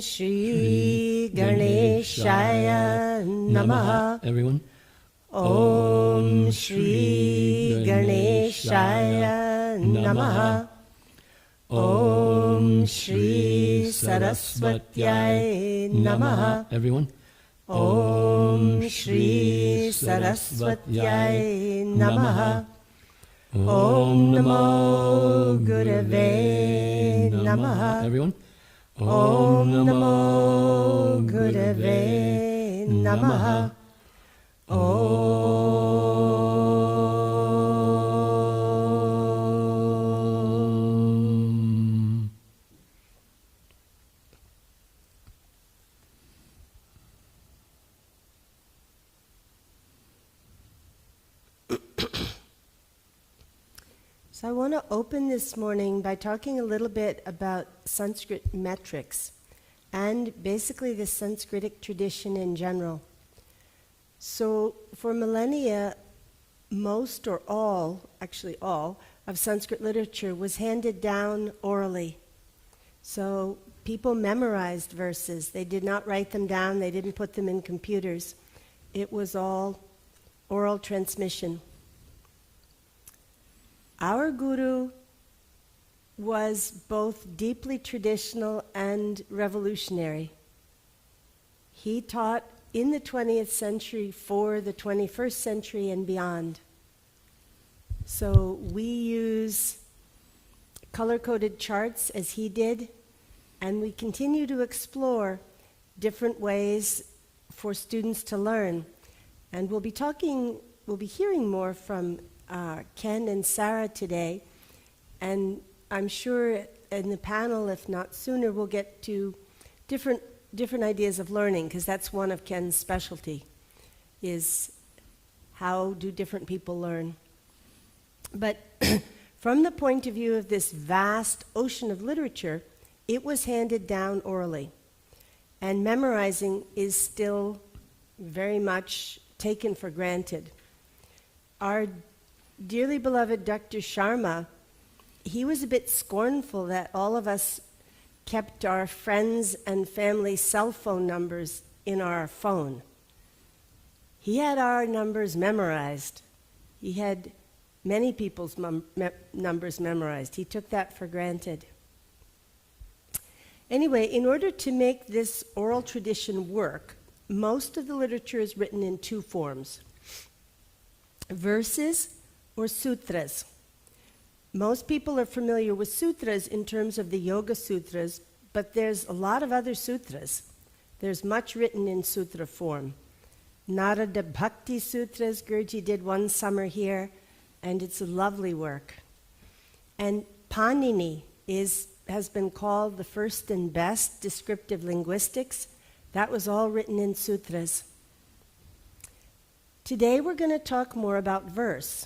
Shri Ganeshaya Namaha. Everyone. Om Shri Ganeshaya Namaha. Om Shri Saraswatyai Namaha. Everyone. Om Shri Saraswatyai Namaha. Om Namo Gurave Namaha. Everyone. Om Namo Gurave Namaha. Om. So I want to open this morning by talking a little bit about Sanskrit metrics and basically the Sanskritic tradition in general. So for millennia, most or all, actually all, of Sanskrit literature was handed down orally. So people memorized verses. They did not write them down. They didn't put them in computers. It was all oral transmission. Our guru was both deeply traditional and revolutionary. He taught in the 20th century for the 21st century and beyond. So we use color-coded charts as he did, and we continue to explore different ways for students to learn. And we'll be hearing more from Ken and Sarah today, and I'm sure in the panel, if not sooner, we'll get to different ideas of learning, because that's one of Ken's specialty, is how do different people learn. But from the point of view of this vast ocean of literature, it was handed down orally, and memorizing is still very much taken for granted. Our dearly beloved Dr. Sharma, he was a bit scornful that all of us kept our friends' and family cell phone numbers in our phone. He had our numbers memorized. He had many people's numbers memorized. He took that for granted. Anyway, in order to make this oral tradition work, most of the literature is written in two forms: verses or sutras. Most people are familiar with sutras in terms of the Yoga Sutras, but there's a lot of other sutras. There's much written in sutra form. Narada Bhakti Sutras, Gurji did one summer here, and it's a lovely work. And Panini has been called the first and best descriptive linguistics. That was all written in sutras. Today we're going to talk more about verse.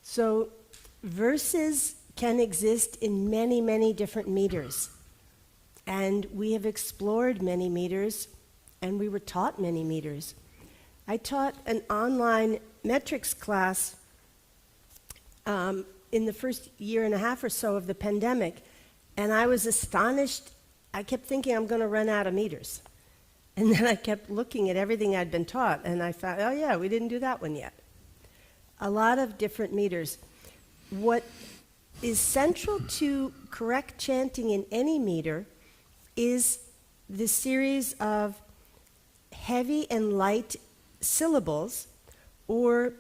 So verses can exist in many, many different meters. And we have explored many meters, and we were taught many meters. I taught an online metrics class in the first year and a half or so of the pandemic, and I was astonished. I kept thinking I'm going to run out of meters. And then I kept looking at everything I'd been taught, and I found, oh yeah, we didn't do that one yet. A lot of different meters. What is central to correct chanting in any meter is the series of heavy and light syllables, or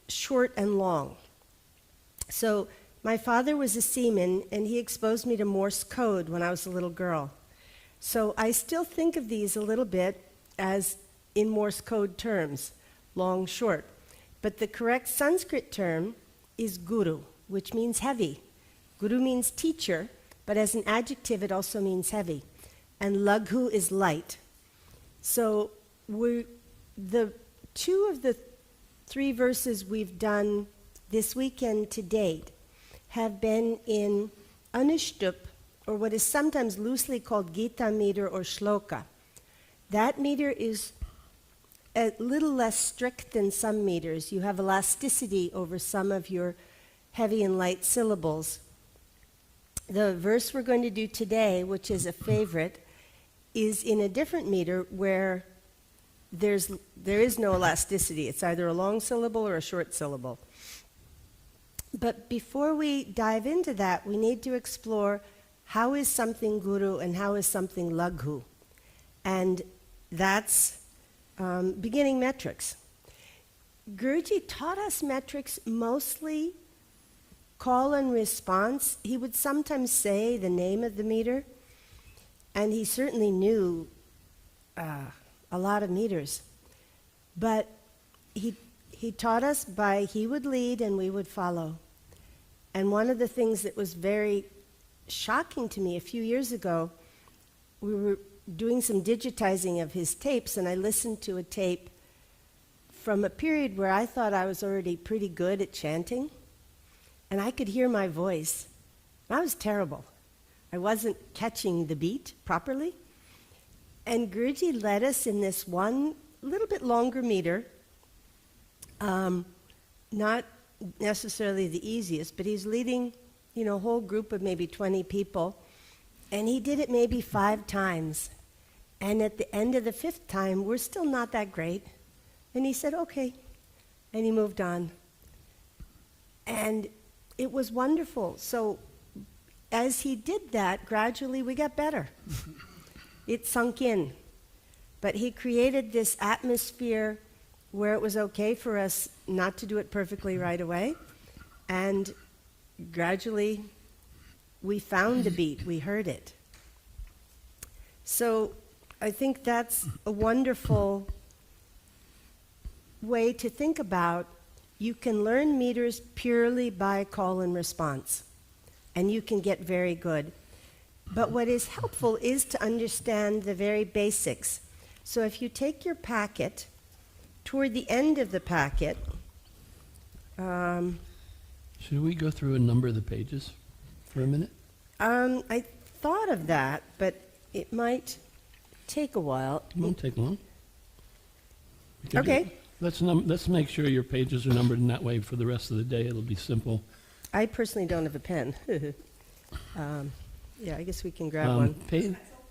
short and long. So my father was a seaman, and he exposed me to Morse code when I was a little girl. So I still think of these a little bit as in Morse code terms, long, short. But the correct Sanskrit term is guru, which means heavy. Guru means teacher, but as an adjective it also means heavy. And laghu is light. So the two of the three verses we've done this weekend to date have been in Anushtup, or what is sometimes loosely called Gita meter or shloka. That meter is a little less strict than some meters. You have elasticity over some of your heavy and light syllables. The verse we're going to do today, which is a favorite, is in a different meter where there is no elasticity. It's either a long syllable or a short syllable. But before we dive into that, we need to explore how is something guru and how is something laghu. And that's beginning metrics. Guruji taught us metrics mostly call and response. He would sometimes say the name of the meter, and he certainly knew a lot of meters. But he taught us by he would lead and we would follow. And one of the things that was very shocking to me a few years ago, we were doing some digitizing of his tapes, and I listened to a tape from a period where I thought I was already pretty good at chanting, and I could hear my voice. I was terrible. I wasn't catching the beat properly. And Guruji led us in this one little bit longer meter, not necessarily the easiest, but he's leading, a whole group of maybe 20 people, and he did it maybe 5 times. And at the end of the 5th time, we're still not that great. And he said, okay. And he moved on. And it was wonderful. So as he did that, gradually we got better. It sunk in. But he created this atmosphere where it was okay for us not to do it perfectly right away. And gradually we found the beat, we heard it. So I think that's a wonderful way to think about. You can learn meters purely by call and response, and you can get very good. But what is helpful is to understand the very basics. So if you take your packet, toward the end of the packet, should we go through a number of the pages for a minute? I thought of that, but it might take a while. It won't take long. Okay. Let's make sure your pages are numbered in that way for the rest of the day. It'll be simple. I personally don't have a pen. Yeah, I guess we can grab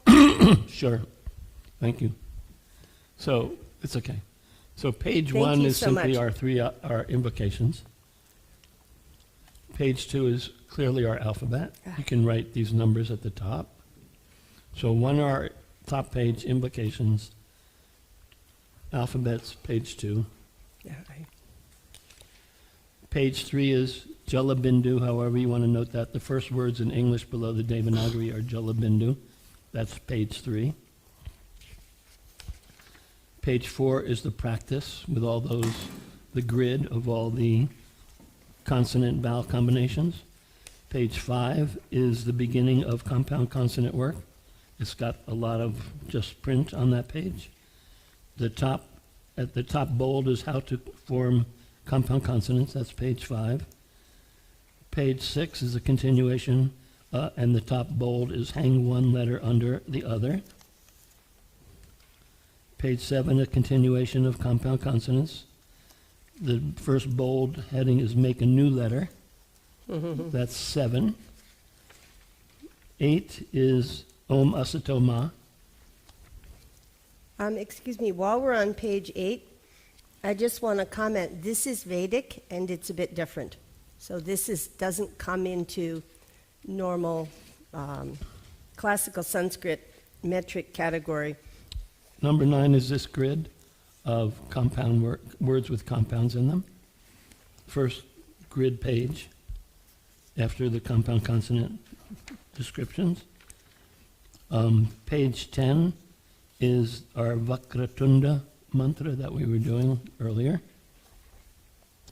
one. Sure. Thank you. So, it's okay. So page Thank 1 you is so simply much. our invocations. Page 2 is clearly our alphabet. You can write these numbers at the top. So 1 are our top page invocations. Alphabets, page 2. Yeah, Page 3 is Jalabindu, however you want to note that. The first words in English below the Devanagari are Jalabindu. That's page 3. Page 4 is the practice with all those, the grid of all the consonant vowel combinations. Page 5 is the beginning of compound consonant work. It's got a lot of just print on that page. At the top bold is how to form compound consonants. That's page 5. Page 6 is a continuation, and the top bold is hang one letter under the other. Page 7, a continuation of compound consonants. The first bold heading is make a new letter. That's 7. 8 is Om Asato Ma. excuse me, while we're on page 8, I just want to comment, this is Vedic and it's a bit different. So this doesn't come into normal classical Sanskrit metric category. Number 9 is this grid of compound words with compounds in them. First grid page after the compound consonant descriptions. Page 10 is our Vakratunda mantra that we were doing earlier.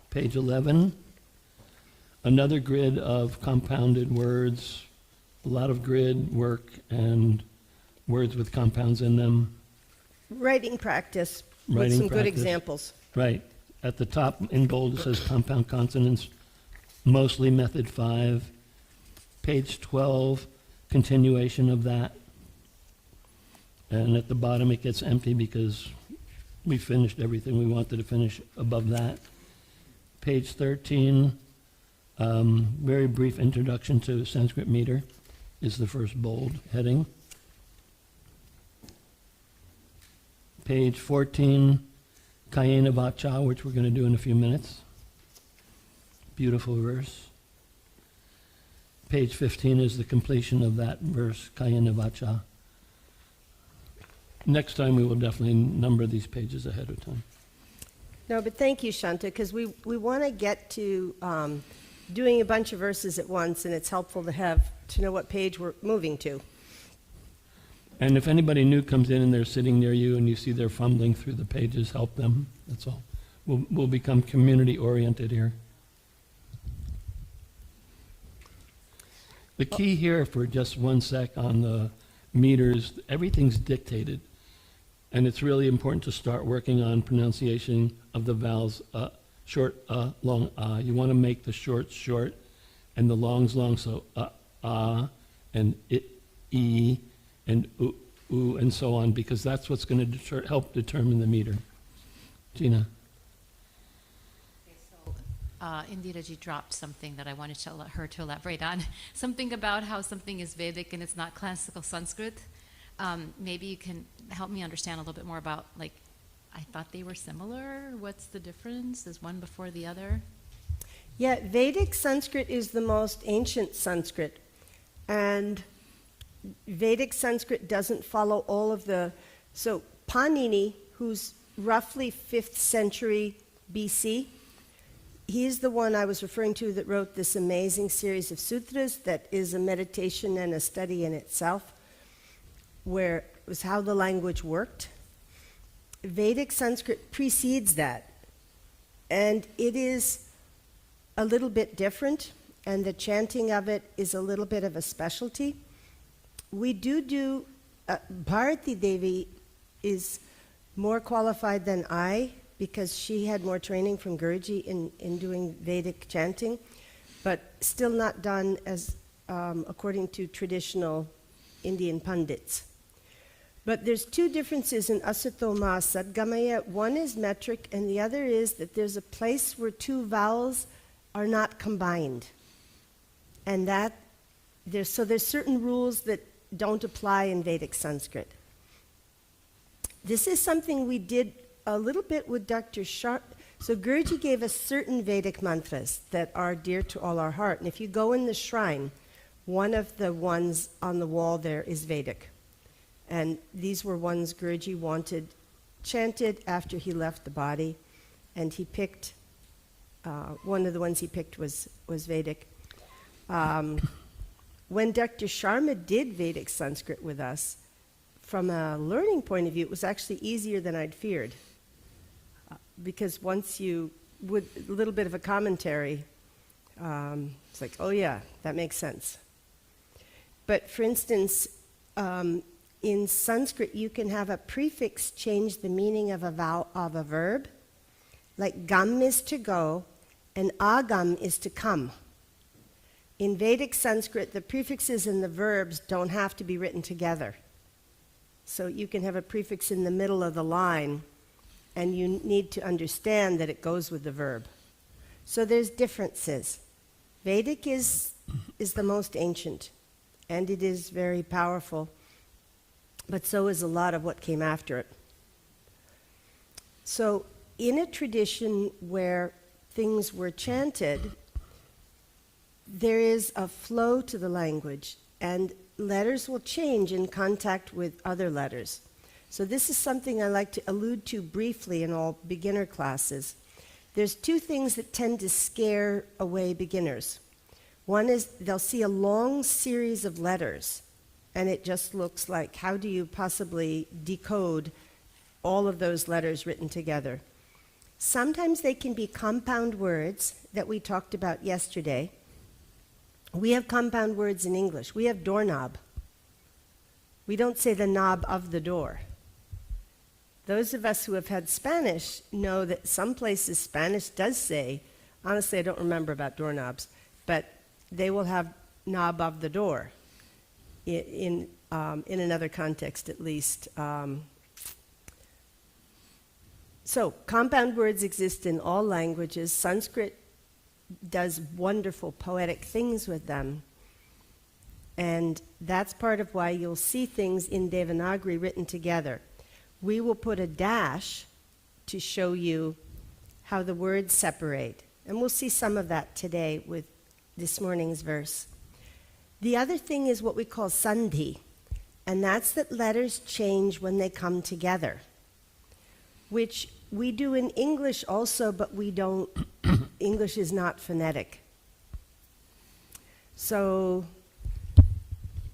Page 11, another grid of compounded words, a lot of grid work and words with compounds in them. Writing practice with some good examples. Right. At the top in bold it says compound consonants, mostly method 5. Page 12, continuation of that. And at the bottom it gets empty because we finished everything we wanted to finish above that. Page 13, very brief introduction to Sanskrit meter is the first bold heading. Page 14, Kayena Vacha, which we're going to do in a few minutes. Beautiful verse. Page 15 is the completion of that verse, Kayena Vacha. Next time we will definitely number these pages ahead of time. No, but thank you, Shanta, because we want to get to doing a bunch of verses at once, and it's helpful to know what page we're moving to. And if anybody new comes in and they're sitting near you and you see they're fumbling through the pages, help them. That's all. We'll become community-oriented here. The key here for just 1 sec on the meters, everything's dictated. And it's really important to start working on pronunciation of the vowels, short, long, You want to make the shorts short and the longs long, so and it, e, and oo, and so on, because that's what's going to help determine the meter. Gina. Okay, so Indiraji dropped something that I wanted her to elaborate on. Something about how something is Vedic and it's not classical Sanskrit. Maybe you can help me understand a little bit more about, like, I thought they were similar. What's the difference? Is one before the other? Yeah, Vedic Sanskrit is the most ancient Sanskrit. And Vedic Sanskrit doesn't follow all of the... So Panini, who's roughly 5th century BC, he's the one I was referring to that wrote this amazing series of sutras that is a meditation and a study in itself, where it was how the language worked. Vedic Sanskrit precedes that, and it is a little bit different, and the chanting of it is a little bit of a specialty. We do Bharati Devi is more qualified than I, because she had more training from Guruji in doing Vedic chanting, but still not done as according to traditional Indian pundits. But there's two differences in Asatoma, Sadgamaya. One is metric, and the other is that there's a place where two vowels are not combined. And there's certain rules that don't apply in Vedic Sanskrit. This is something we did a little bit with Dr. Sharp. So Guruji gave us certain Vedic mantras that are dear to all our heart. And if you go in the shrine, one of the ones on the wall there is Vedic. And these were ones Guruji wanted chanted after he left the body. And he picked, one of the ones he picked was Vedic. When Dr. Sharma did Vedic Sanskrit with us, from a learning point of view, it was actually easier than I'd feared. Because once with a little bit of a commentary, it's like, oh yeah, that makes sense. But for instance, in Sanskrit, you can have a prefix change the meaning of a verb. Like gam is to go, and agam is to come. In Vedic Sanskrit, the prefixes and the verbs don't have to be written together. So you can have a prefix in the middle of the line, and you need to understand that it goes with the verb. So there's differences. Vedic is the most ancient, and it is very powerful, but so is a lot of what came after it. So in a tradition where things were chanted, there is a flow to the language, and letters will change in contact with other letters. So this is something I like to allude to briefly in all beginner classes. There's two things that tend to scare away beginners. One is they'll see a long series of letters, and it just looks like, how do you possibly decode all of those letters written together? Sometimes they can be compound words that we talked about yesterday. We have compound words in English. We have doorknob. We don't say the knob of the door. Those of us who have had Spanish know that some places Spanish does say, honestly, I don't remember about doorknobs, but they will have knob of the door in another context at least. So compound words exist in all languages. Sanskrit does wonderful poetic things with them. And that's part of why you'll see things in Devanagari written together. we will put a dash to show you how the words separate. And we'll see some of that today with this morning's verse. The other thing is what we call sandhi, and that's that letters change when they come together, which we do in English also, but we don't, English is not phonetic. So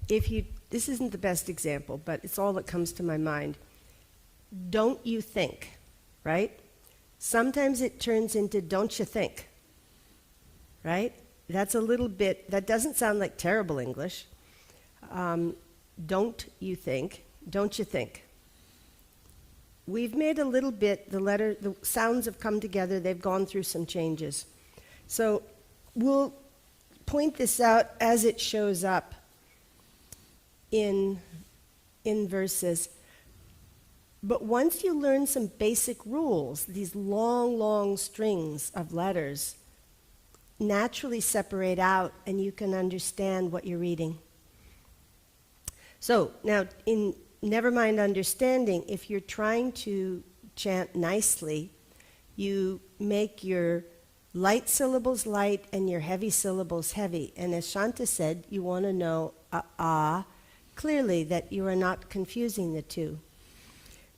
this isn't the best example, but it's all that comes to my mind. Don't you think, right? Sometimes it turns into don't you think, right? That's a little bit, that doesn't sound like terrible English. Don't you think, don't you think. We've made a little bit, the sounds have come together, they've gone through some changes. So we'll point this out as it shows up in verses. But once you learn some basic rules, these long, long strings of letters naturally separate out and you can understand what you're reading. So now, never mind understanding, if you're trying to chant nicely, you make your light syllables light and your heavy syllables heavy. And as Shanta said, you want to know clearly that you are not confusing the two.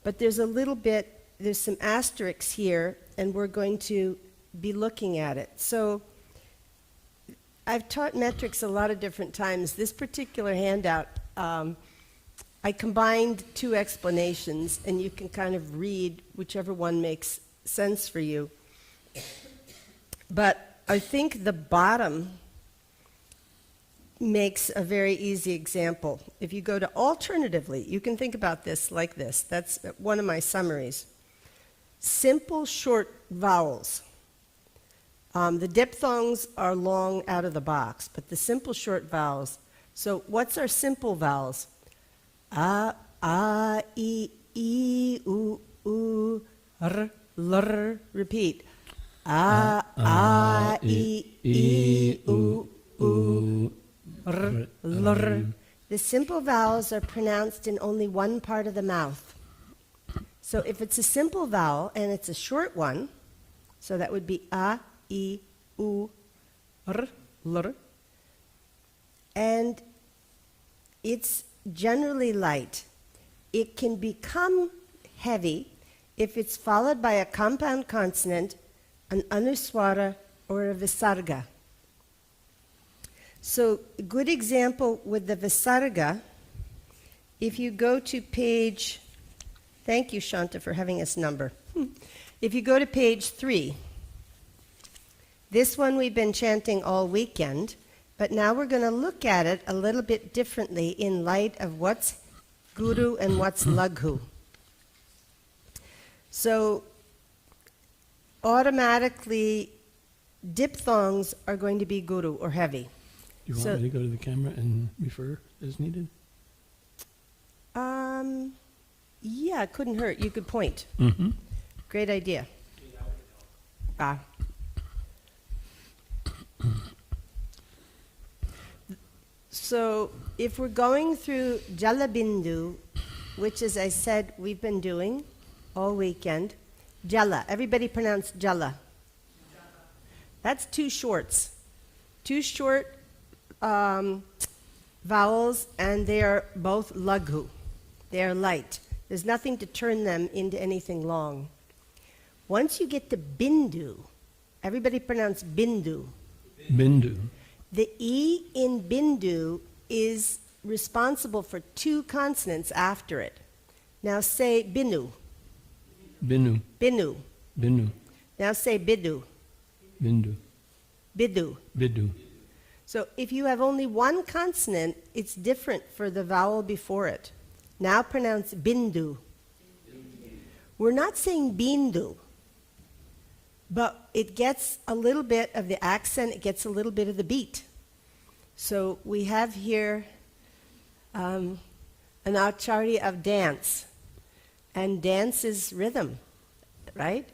But there's some asterisks here, and we're going to be looking at it. So I've taught metrics a lot of different times. This particular handout, I combined two explanations, and you can kind of read whichever one makes sense for you. But I think the bottom makes a very easy example. If you go to alternatively, you can think about this like this. That's one of my summaries. Simple, short vowels. The diphthongs are long out of the box, but the simple, short vowels. So what's our simple vowels? A, I, U, R, lr. Repeat. A, I, U, R, lr. The simple vowels are pronounced in only one part of the mouth. So if it's a simple vowel and it's a short one, so that would be A, I, U, R, lr. And it's generally light. It can become heavy if it's followed by a compound consonant, an anuswara, or a visarga. So a good example with the visarga, if you go to page, thank you Shanta for having us number. If you go to page 3, this one we've been chanting all weekend, but now we're going to look at it a little bit differently in light of what's guru and what's laghu. So automatically diphthongs are going to be guru or heavy. Do you want me to go to the camera and refer as needed? Yeah, it couldn't hurt. You could point. Mm-hmm. Great idea. So if we're going through Jalabindu, which as I said we've been doing all weekend, Jala, everybody pronounce Jala. That's two shorts. Two short vowels, and they are both laghu. They are light. There's nothing to turn them into anything long. Once you get to bindu, everybody pronounce bindu. Bindu. The E in bindu is responsible for two consonants after it. Now say binu. Binu. Binu. Binu. Now say bidu. Bindu. Bidu. Bidu. So if you have only one consonant, it's different for the vowel before it. Now pronounce bindu. We're not saying bindu, but it gets a little bit of the accent, it gets a little bit of the beat. So we have here an acharya of dance, and dance is rhythm, right?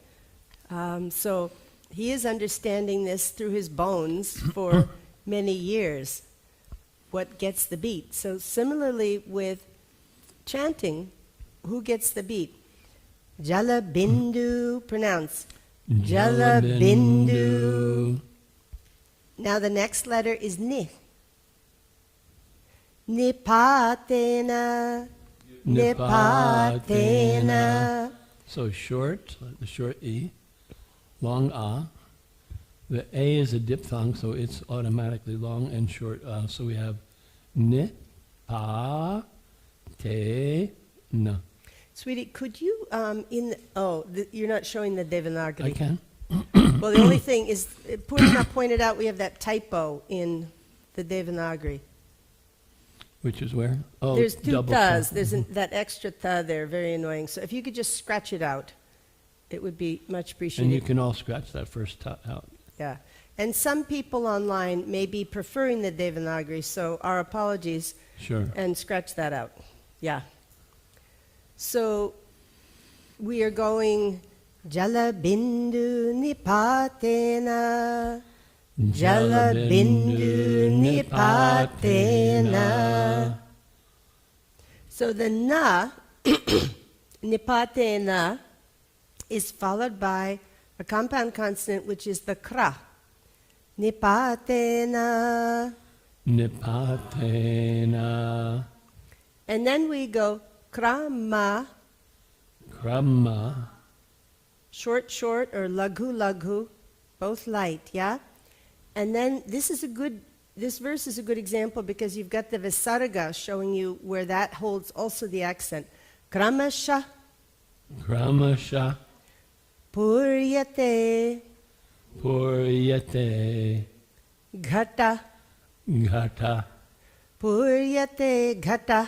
So he is understanding this through his bones for many years, what gets the beat. So similarly with chanting, who gets the beat? Jala bindu, pronounce. Jala bindu. Now the next letter is ni. Nipatena. Nipatena. So short, the short E, long A. The A is a diphthong, so it's automatically long and short. So we have ni, pa, te, na. Sweetie, could you, you're not showing the Devanagari. I can. Well, the only thing is, Purna pointed out we have that typo in the Devanagari. Which is where? Oh, There's two double thas. check. There's that extra tha there, very annoying. So if you could just scratch it out, it would be much appreciated. And you can all scratch that first out. Yeah. And some people online may be preferring the Devanagari, so our apologies. Sure. And scratch that out. Yeah. So we are going Jala bindu nipatena. Jala bindu nipatena. So the na, nipatena, is followed by a compound consonant, which is the kra. Nipatena. Nipatena. And then we go krama, Krama. short, short, or laghu, laghu, both light, yeah? And then this verse is a good example because you've got the visarga showing you where that holds also the accent. Kramasha, Kramasha. puryate, Puryate. ghata, Gata. puryate, ghata.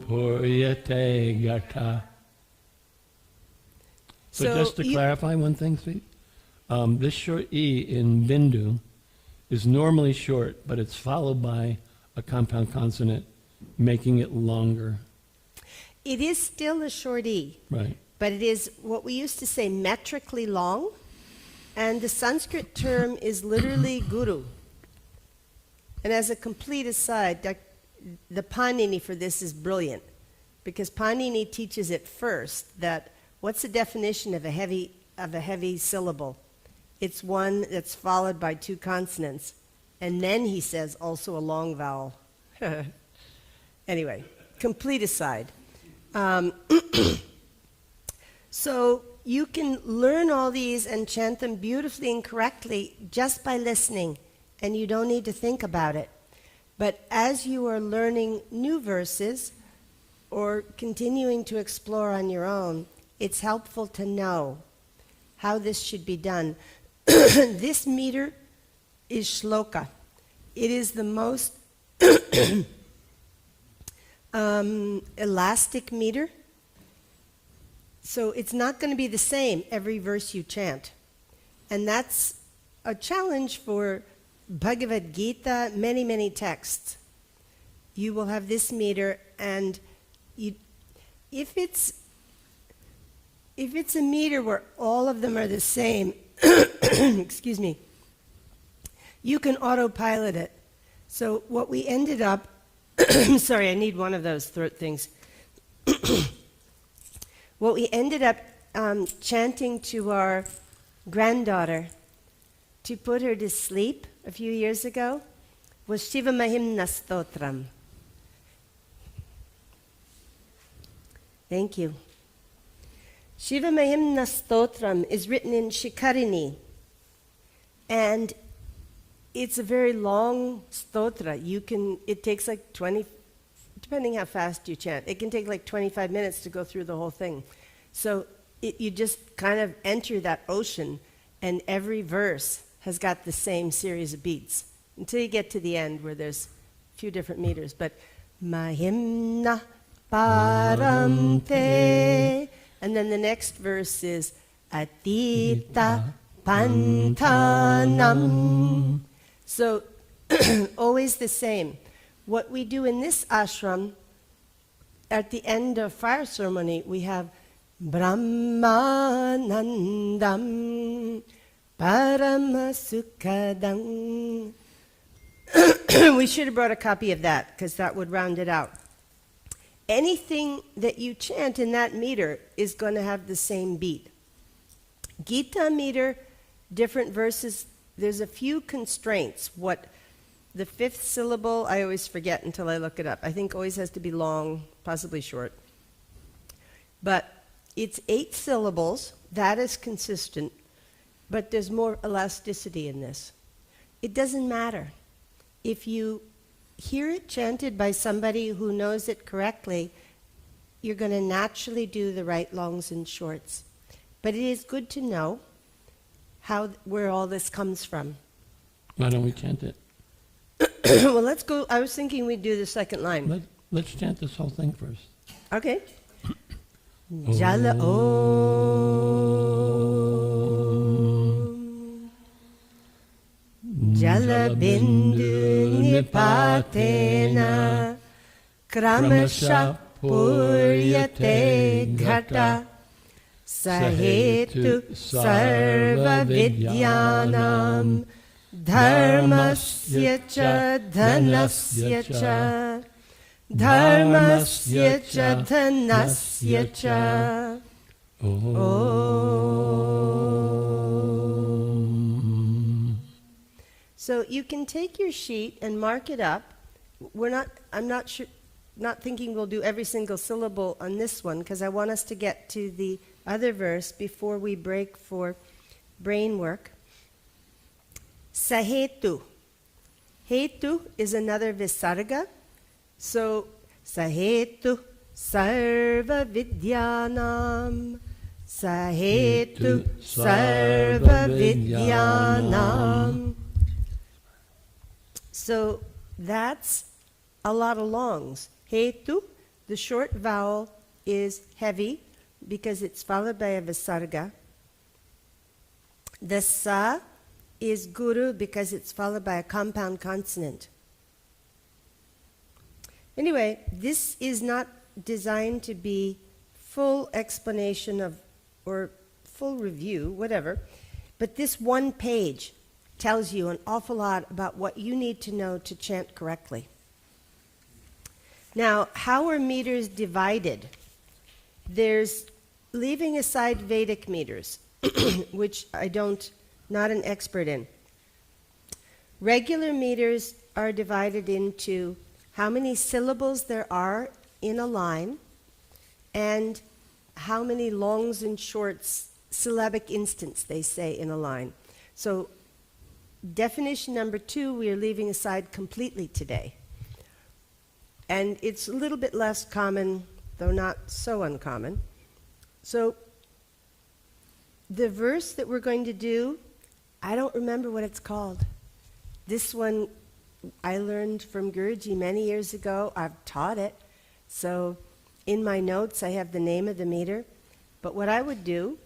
Puryate gata. So just to clarify one thing, Sweet, this short E in Bindu is normally short, but it's followed by a compound consonant, making it longer. It is still a short E, Right. but it is what we used to say metrically long, and the Sanskrit term is literally guru. And as a complete aside, the Panini for this is brilliant, because Panini teaches it first that what's the definition of a heavy syllable? It's one that's followed by two consonants, and then he says also a long vowel. Anyway, complete aside. So you can learn all these and chant them beautifully and correctly just by listening, and you don't need to think about it. But as you are learning new verses or continuing to explore on your own, it's helpful to know how this should be done. This meter is shloka. It is the most elastic meter. So it's not going to be the same every verse you chant. And that's a challenge for Bhagavad Gita, many, many texts. You will have this meter, and if it's a meter where all of them are the same, excuse me, you can autopilot it. So what we ended up, sorry, I need one of those throat things. What we ended up chanting to our granddaughter to put her to sleep a few years ago was Shiva Mahimna Stotram. Thank you. Shiva Mahimna Stotram is written in Shikarini, and it's a very long stotra. It takes like 20, depending how fast you chant, it can take like 25 minutes to go through the whole thing. So you just kind of enter that ocean, and every verse has got the same series of beats until you get to the end where there's a few different meters. But Mahimna Paramte, and then the next verse is Atita Pantanam. So always the same. What we do in this ashram, at the end of fire ceremony, we have Brahmanandam Paramasukhadam. We should have brought a copy of that, because that would round it out. anything that you chant in that meter is going to have the same beat. Gita meter, different verses, there's a few constraints. What the fifth syllable, I always forget until I look it up. I think always has to be long, possibly short. But it's 8 syllables, that is consistent, but there's more elasticity in this. It doesn't matter. If you hear it chanted by somebody who knows it correctly, you're going to naturally do the right longs and shorts. But it is good to know where all this comes from. Why don't we chant it? Well, let's go. I was thinking we'd do the second line. Let's chant this whole thing first. Okay. Jala Om Jala Bindu Nipatena Kramasha Puryate Ghata Sahetu Sarva Vidyanam Dharmasya cha Dhanasya cha Dharmasya cha Dhanasya cha. Om. So you can take your sheet and mark it up. I'm not thinking we'll do every single syllable on this one because I want us to get to the other verse before we break for brain work. Sahetu. Hetu is another visarga. So, Sahetu Sarva Vidyanam. Sahetu Sarva Vidyanam. So, that's a lot of longs. Hetu, the short vowel, is heavy because it's followed by a visarga. The sa is guru because it's followed by a compound consonant. Anyway, this is not designed to be full explanation of, or full review, whatever, but this one page tells you an awful lot about what you need to know to chant correctly. Now, how are meters divided? There's, leaving aside Vedic meters, which not an expert in. Regular meters are divided into how many syllables there are in a line and how many longs and shorts, syllabic instants, they say in a line. So definition number 2 we are leaving aside completely today. And it's a little bit less common, though not so uncommon. So the verse that we're going to do, I don't remember what it's called. This one I learned from Guruji many years ago. I've taught it. So in my notes I have the name of the meter. But what I would do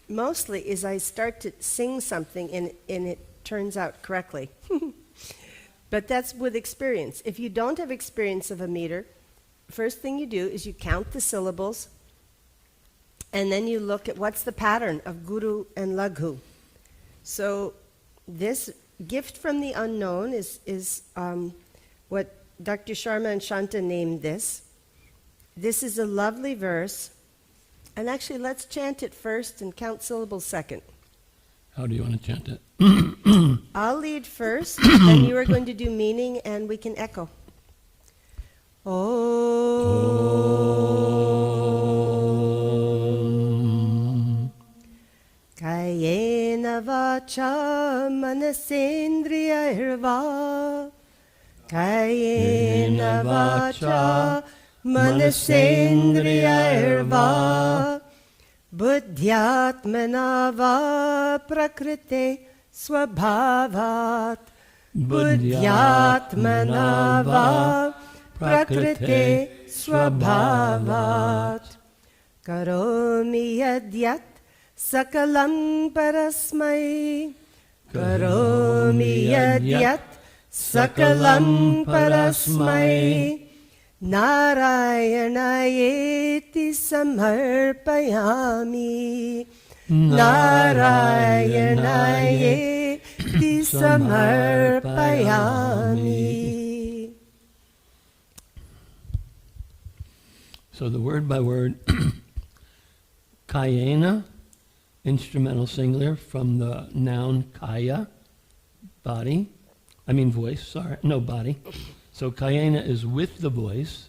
mostly is I start to sing something and it turns out correctly. But that's with experience. If you don't have experience of a meter, first thing you do is you count the syllables and then you look at what's the pattern of Guru and Laghu. So this gift from the unknown is what Dr. Sharma and Shanta named this. This is a lovely verse. And actually, let's chant it first and count syllables second. How do you want to chant it? I'll lead first, and you are going to do meaning, and we can echo. Om. Kayena vacha manasendriyarva. Kayena vacha manasendriyarva. Buddhyatmana va prakrite swabhavat. Buddhyatmana va prakrite swabhavat. Karomi yadyat sakalam parasmai. Karomi yadyat sakalam parasmai. Narayanayeeti samarpayami. Narayanayeeti samarpayami. So the word by word, kayena, instrumental singular from the noun kaya, body. Voice, sorry. No, body. So kayena is with the voice.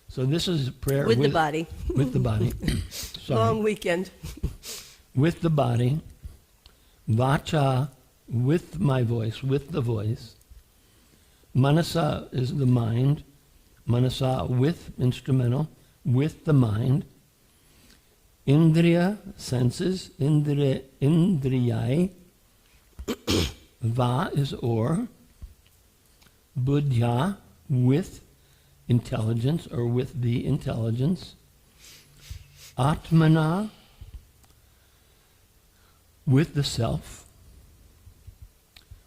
So this is a prayer With the body. With the body. Sorry. Long weekend. With the body. Vacha, with my voice, with the voice. Manasa is the mind. Manasa, with instrumental, with the mind. Indriya, senses. Indriyai. Va is or. Buddhya, with intelligence or with the intelligence. Atmana, with the self.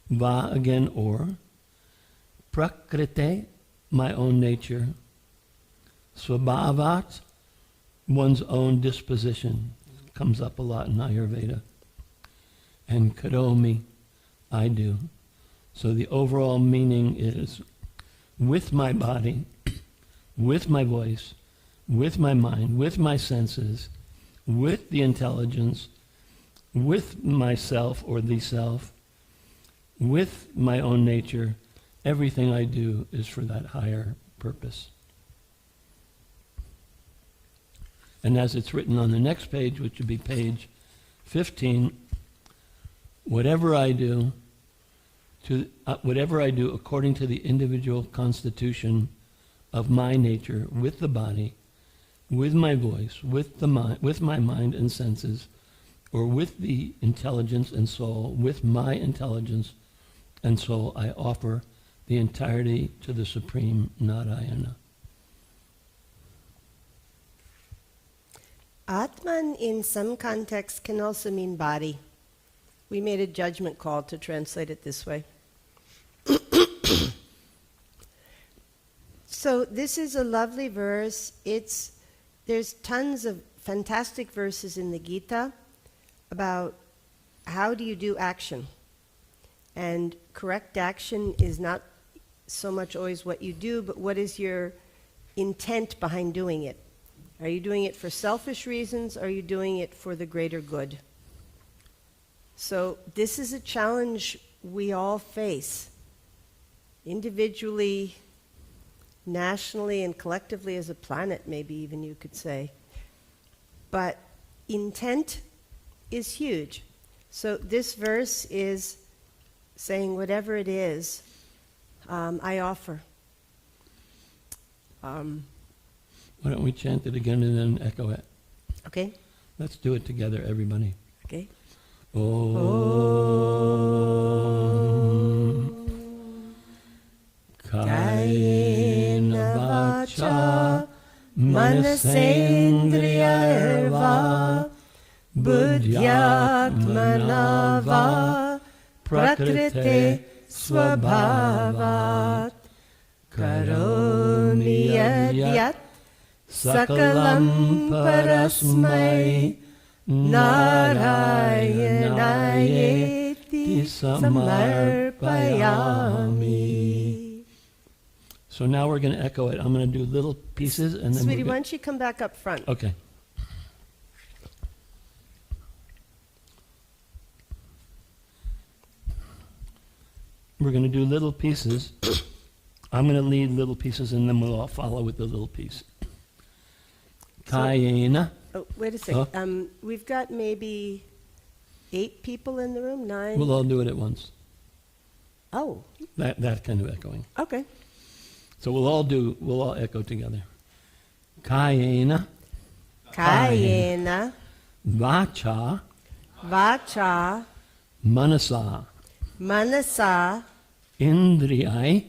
Va again or. Prakrite, my own nature. Swabhavat, one's own disposition. Comes up a lot in Ayurveda. And karomi, I do. So the overall meaning is with my body, with my voice, with my mind, with my senses, with the intelligence, with myself or the self, with my own nature, everything I do is for that higher purpose. And as it's written on the next page, which would be page 15, whatever I do according to the individual constitution of my nature, with the body, with my voice, with my mind and senses, or with the intelligence and soul, with my intelligence and soul, I offer the entirety to the Supreme Narayana. Atman in some contexts can also mean body. We made a judgment call to translate it this way. So this is a lovely verse. There's tons of fantastic verses in the Gita about how do you do action. And correct action is not so much always what you do, but what is your intent behind doing it. Are you doing it for selfish reasons? Or are you doing it for the greater good? So this is a challenge we all face, individually, nationally, and collectively as a planet, maybe even you could say. But intent is huge. So this verse is saying whatever it is, I offer. Why don't we chant it again and then echo it? Okay? Let's do it together, everybody. Okay. Om Kayena Vacha Manasendriyarva Buddhyatmana va Prakrite Swabhavat Karomi Yadyat Sakalam Parasmai Narayanayeeti Samarpayami. So now we're going to echo it. I'm going to do little pieces and then Sweetie, why don't you come back up front? Okay. We're going to do little pieces. I'm going to lead little pieces and then we'll all follow with the little piece. Kayena. Oh, wait a second. We've got maybe 8 people in the room, 9? We'll all do it at once. Oh, That kind of echoing. okay. So we'll all echo together. Kayena. Kayena, Vacha. Vacha, Manasa. Manasa, Indriyai.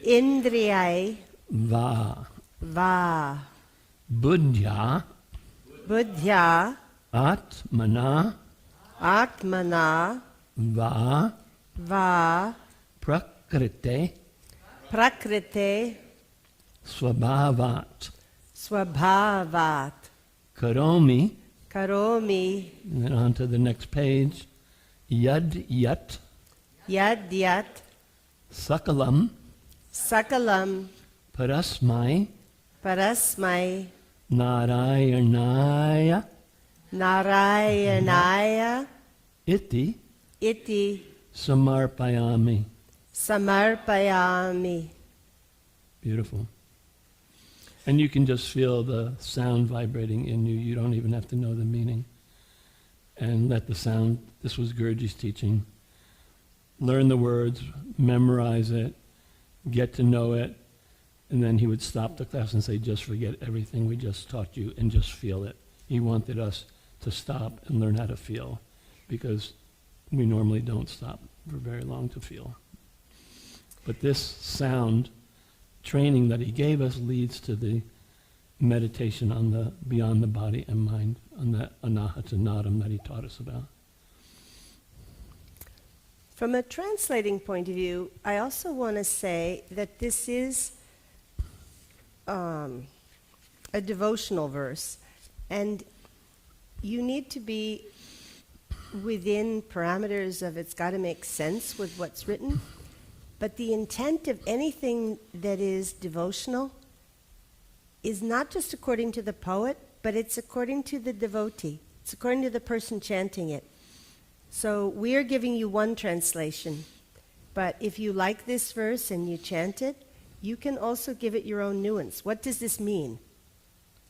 Indriyai, Va. Va, Buddhya. Buddhya, Atmana. Atmana, Va. Va, Prakrite. Prakrite, Swabhavat. Swabhavat, Karomi. Karomi, And then on to the next page. Yad yat. Yad Yat, Sakalam. Sakalam, Parasmai. Parasmai, Narayanaya Narayanaya iti iti samarpayami. samarpayami. Beautiful. And you can just feel the sound vibrating in you. You don't even have to know the meaning. And let the sound, this was Guruji's teaching. Learn the words, memorize it, get to know it, and then he would stop the class and say, just forget everything we just taught you and just feel it. He wanted us to stop and learn how to feel, because we normally don't stop for very long to feel. But this sound training that he gave us leads to the meditation on the beyond the body and mind, on the anahata nadam that he taught us about. From a translating point of view, I also want to say that this is a devotional verse, and you need to be within parameters of it's got to make sense with what's written. But the intent of anything that is devotional is not just according to the poet, but it's according to the devotee. It's according to the person chanting it. So we are giving you one translation, but if you like this verse and you chant it, you can also give it your own nuance. What does this mean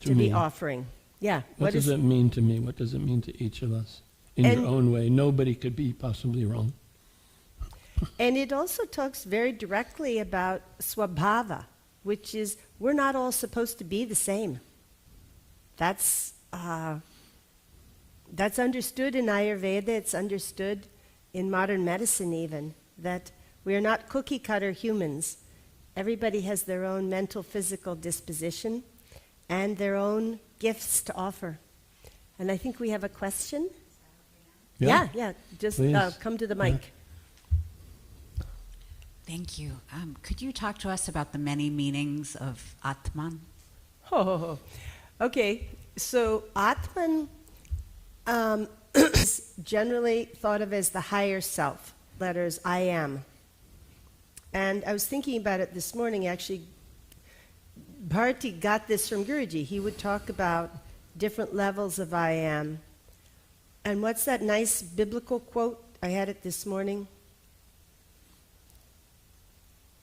to be offering? Yeah. What does it mean to me? What does it mean to each of us? In your own way. Nobody could be possibly wrong. And it also talks very directly about swabhava, which is we're not all supposed to be the same. That's understood in Ayurveda, it's understood in modern medicine even, that we are not cookie-cutter humans. Everybody has their own mental, physical disposition and their own gifts to offer. And I think we have a question. Yeah. Just come to the mic. Yeah. Thank you. Could you talk to us about the many meanings of Atman? Okay. So Atman is generally thought of as the higher self. Letters I am. And I was thinking about it this morning. Actually, Bharati got this from Guruji. He would talk about different levels of I am. And what's that nice biblical quote? I had it this morning.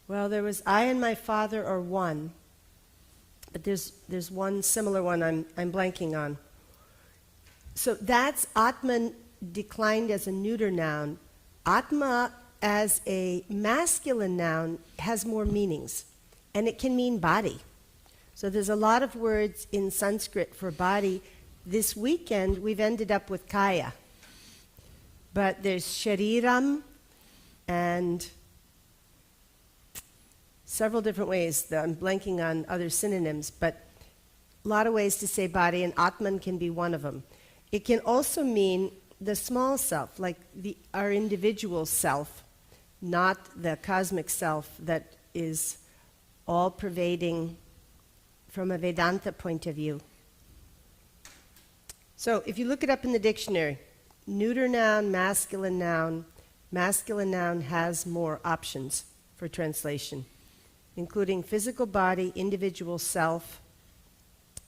Well, there was I and my Father are one, but there's one similar one I'm blanking on. So that's Atman declined as a neuter noun. Atma as a masculine noun has more meanings, and it can mean body. So there's a lot of words in Sanskrit for body. This weekend we've ended up with kaya, but there's shariram and several different ways. I'm blanking on other synonyms, but a lot of ways to say body, and Atman can be one of them. It can also mean the small self, like our individual self, not the cosmic self that is all-pervading from a Vedanta point of view. So if you look it up in the dictionary, neuter noun, masculine noun has more options for translation, including physical body, individual self,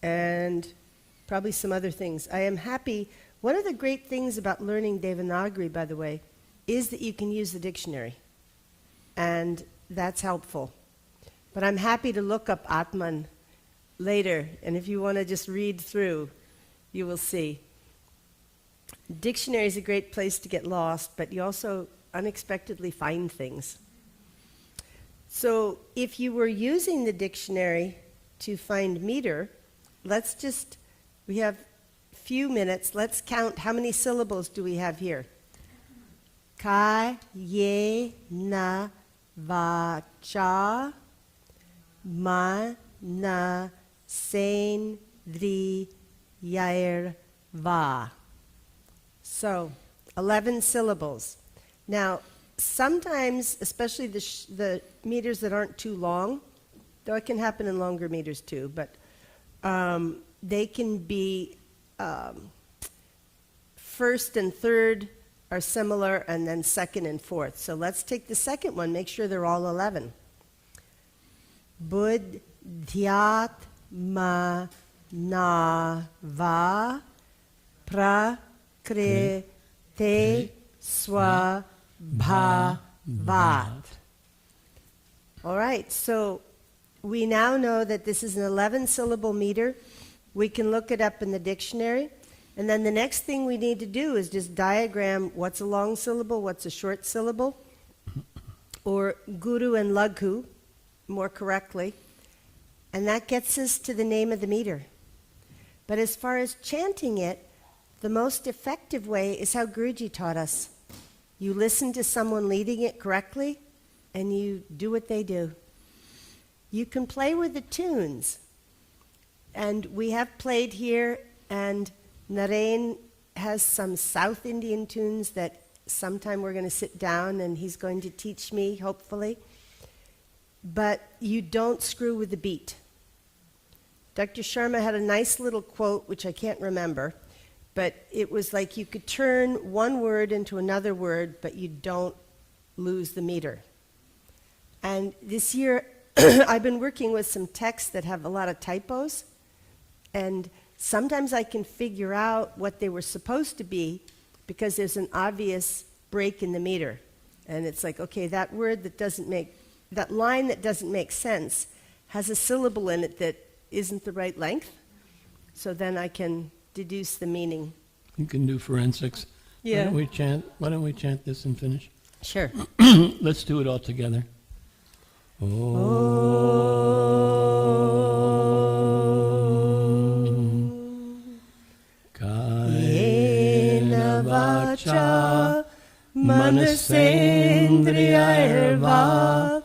and probably some other things. I am happy. One of the great things about learning Devanagari, by the way, is that you can use the dictionary, and that's helpful. But I'm happy to look up Atman later, and if you want to just read through, you will see. Dictionary is a great place to get lost, but you also unexpectedly find things. So if you were using the dictionary to find meter, we have a few minutes, let's count how many syllables do we have here. Ka, ye, na, va, cha, ma, na, sen, dri, yair, va. So, 11 syllables. Now, sometimes, especially the meters that aren't too long, though it can happen in longer meters too, but they can be first and third are similar, and then second and fourth. So let's take the second one, make sure they're all 11. Bud, dhyat, ma, na, va, pra, kri, te, swa, bha, vat. All right, so we now know that this is an 11-syllable meter. We can look it up in the dictionary. And then the next thing we need to do is just diagram what's a long syllable, what's a short syllable, or guru and laghu, more correctly. And that gets us to the name of the meter. But as far as chanting it, the most effective way is how Guruji taught us. You listen to someone leading it correctly, and you do what they do. You can play with the tunes. And we have played here, and Naren has some South Indian tunes that sometime we're going to sit down and he's going to teach me, hopefully. But you don't screw with the beat. Dr. Sharma had a nice little quote, which I can't remember, but it was like you could turn one word into another word, but you don't lose the meter. And this year, I've been working with some texts that have a lot of typos, and sometimes I can figure out what they were supposed to be because there's an obvious break in the meter. And it's like, okay, that word that line that doesn't make sense has a syllable in it that isn't the right length. So then I can deduce the meaning. You can do forensics. Yeah. Why don't we chant this and finish? Sure. Let's do it all together. Kayena vacha manasendriyarva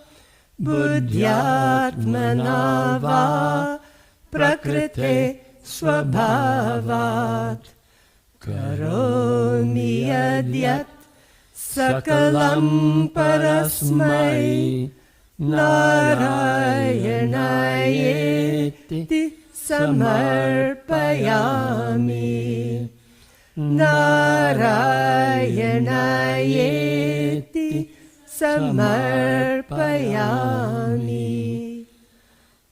buddhyatmana va prakrite swabhavat karomi yadyat sakalam parasmai Narayanayetti samarpayami Narayanayetti samarpayami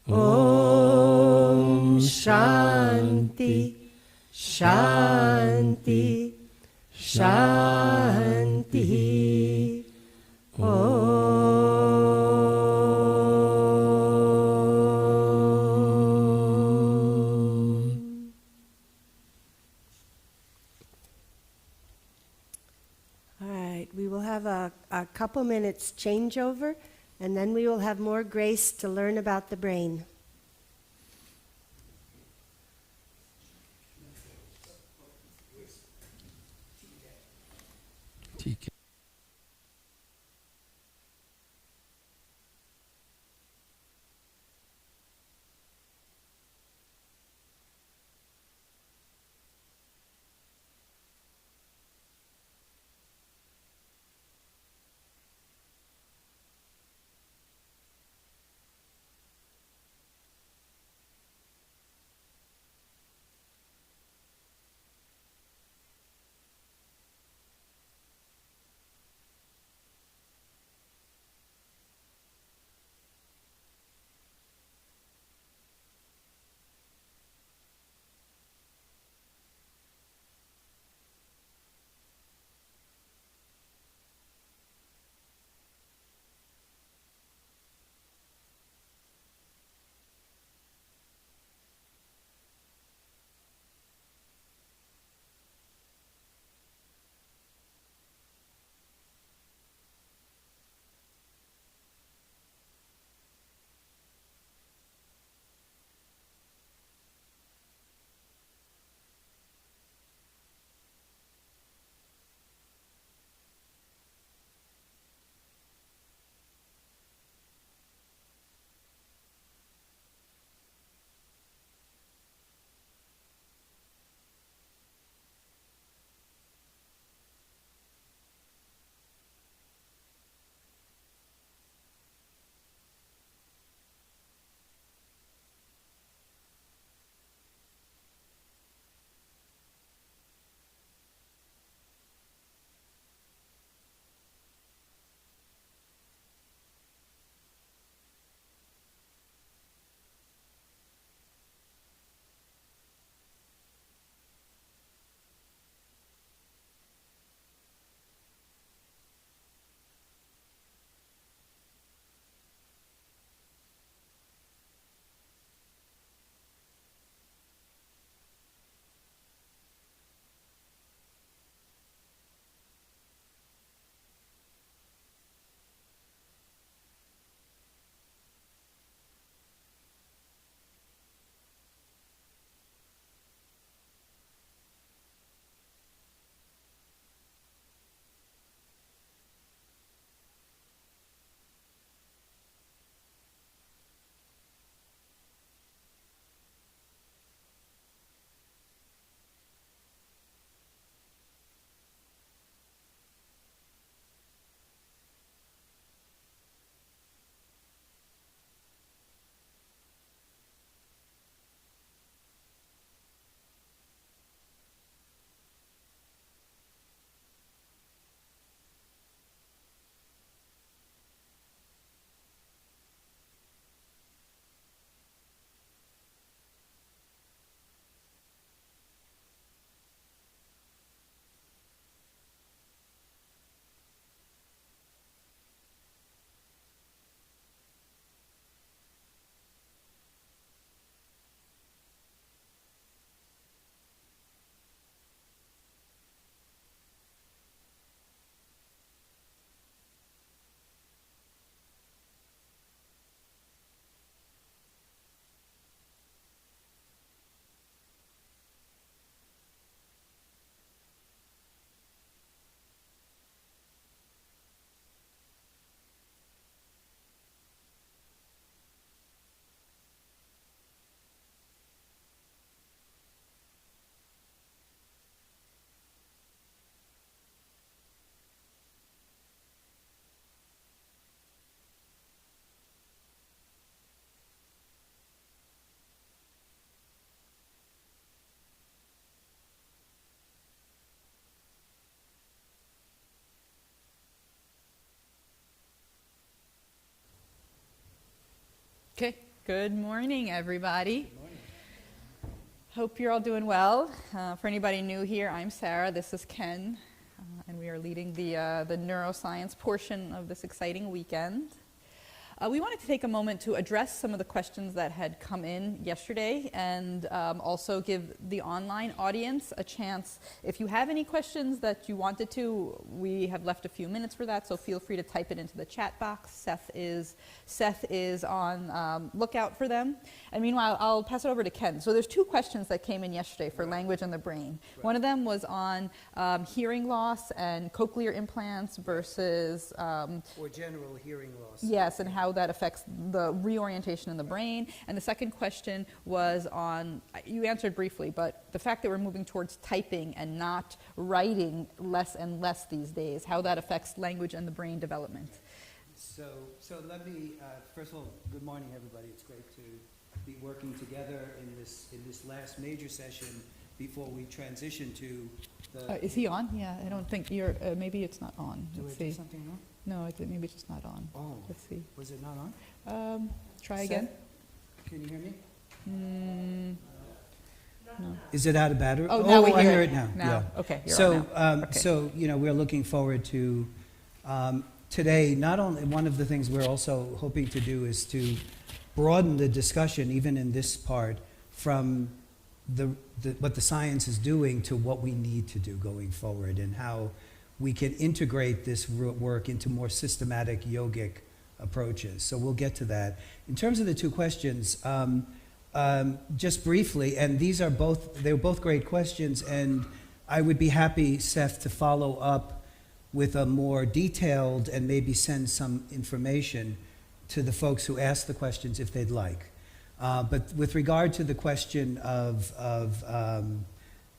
Om Shanti Shanti Shanti a couple minutes changeover, and then we will have more grace to learn about the brain. TK. Okay, good morning, everybody. Hope you're all doing well. For anybody new here, I'm Sarah, this is Ken, and we are leading the neuroscience portion of this exciting weekend. We wanted to take a moment to address some of the questions that had come in yesterday and also give the online audience a chance. If you have any questions that you wanted to, we have left a few minutes for that, so feel free to type it into the chat box. Seth is on lookout for them. And meanwhile, I'll pass it over to Ken. So there's two questions that came in yesterday for language and the brain. Right. One of them was on hearing loss and cochlear implants versus... or general hearing loss. Yes, and how that affects the reorientation in the brain. And the second question was on, you answered briefly, but the fact that we're moving towards typing and not writing less and less these days, how that affects language and the brain development. So let me, first of all, good morning, everybody. It's great to be working together in this last major session before we transition to the... Is he on? Yeah, I don't think you're, maybe it's not on. Let's see. Do something wrong? No, I think maybe it's just not on. Oh. Let's see. Was it not on? Try Seth, again. Can you hear me? No. Is it out of battery? Oh, now we I hear hear it. it now. Now. Yeah. Okay, you're So, on now. Okay. so we're looking forward to today. Not only one of the things we're also hoping to do is to broaden the discussion, even in this part, from what the science is doing to what we need to do going forward, and how we can integrate this work into more systematic yogic approaches. So we'll get to that. In terms of the two questions, just briefly, and they're both great questions, and I would be happy, Seth, to follow up with a more detailed and maybe send some information to the folks who asked the questions if they'd like. But with regard to the question of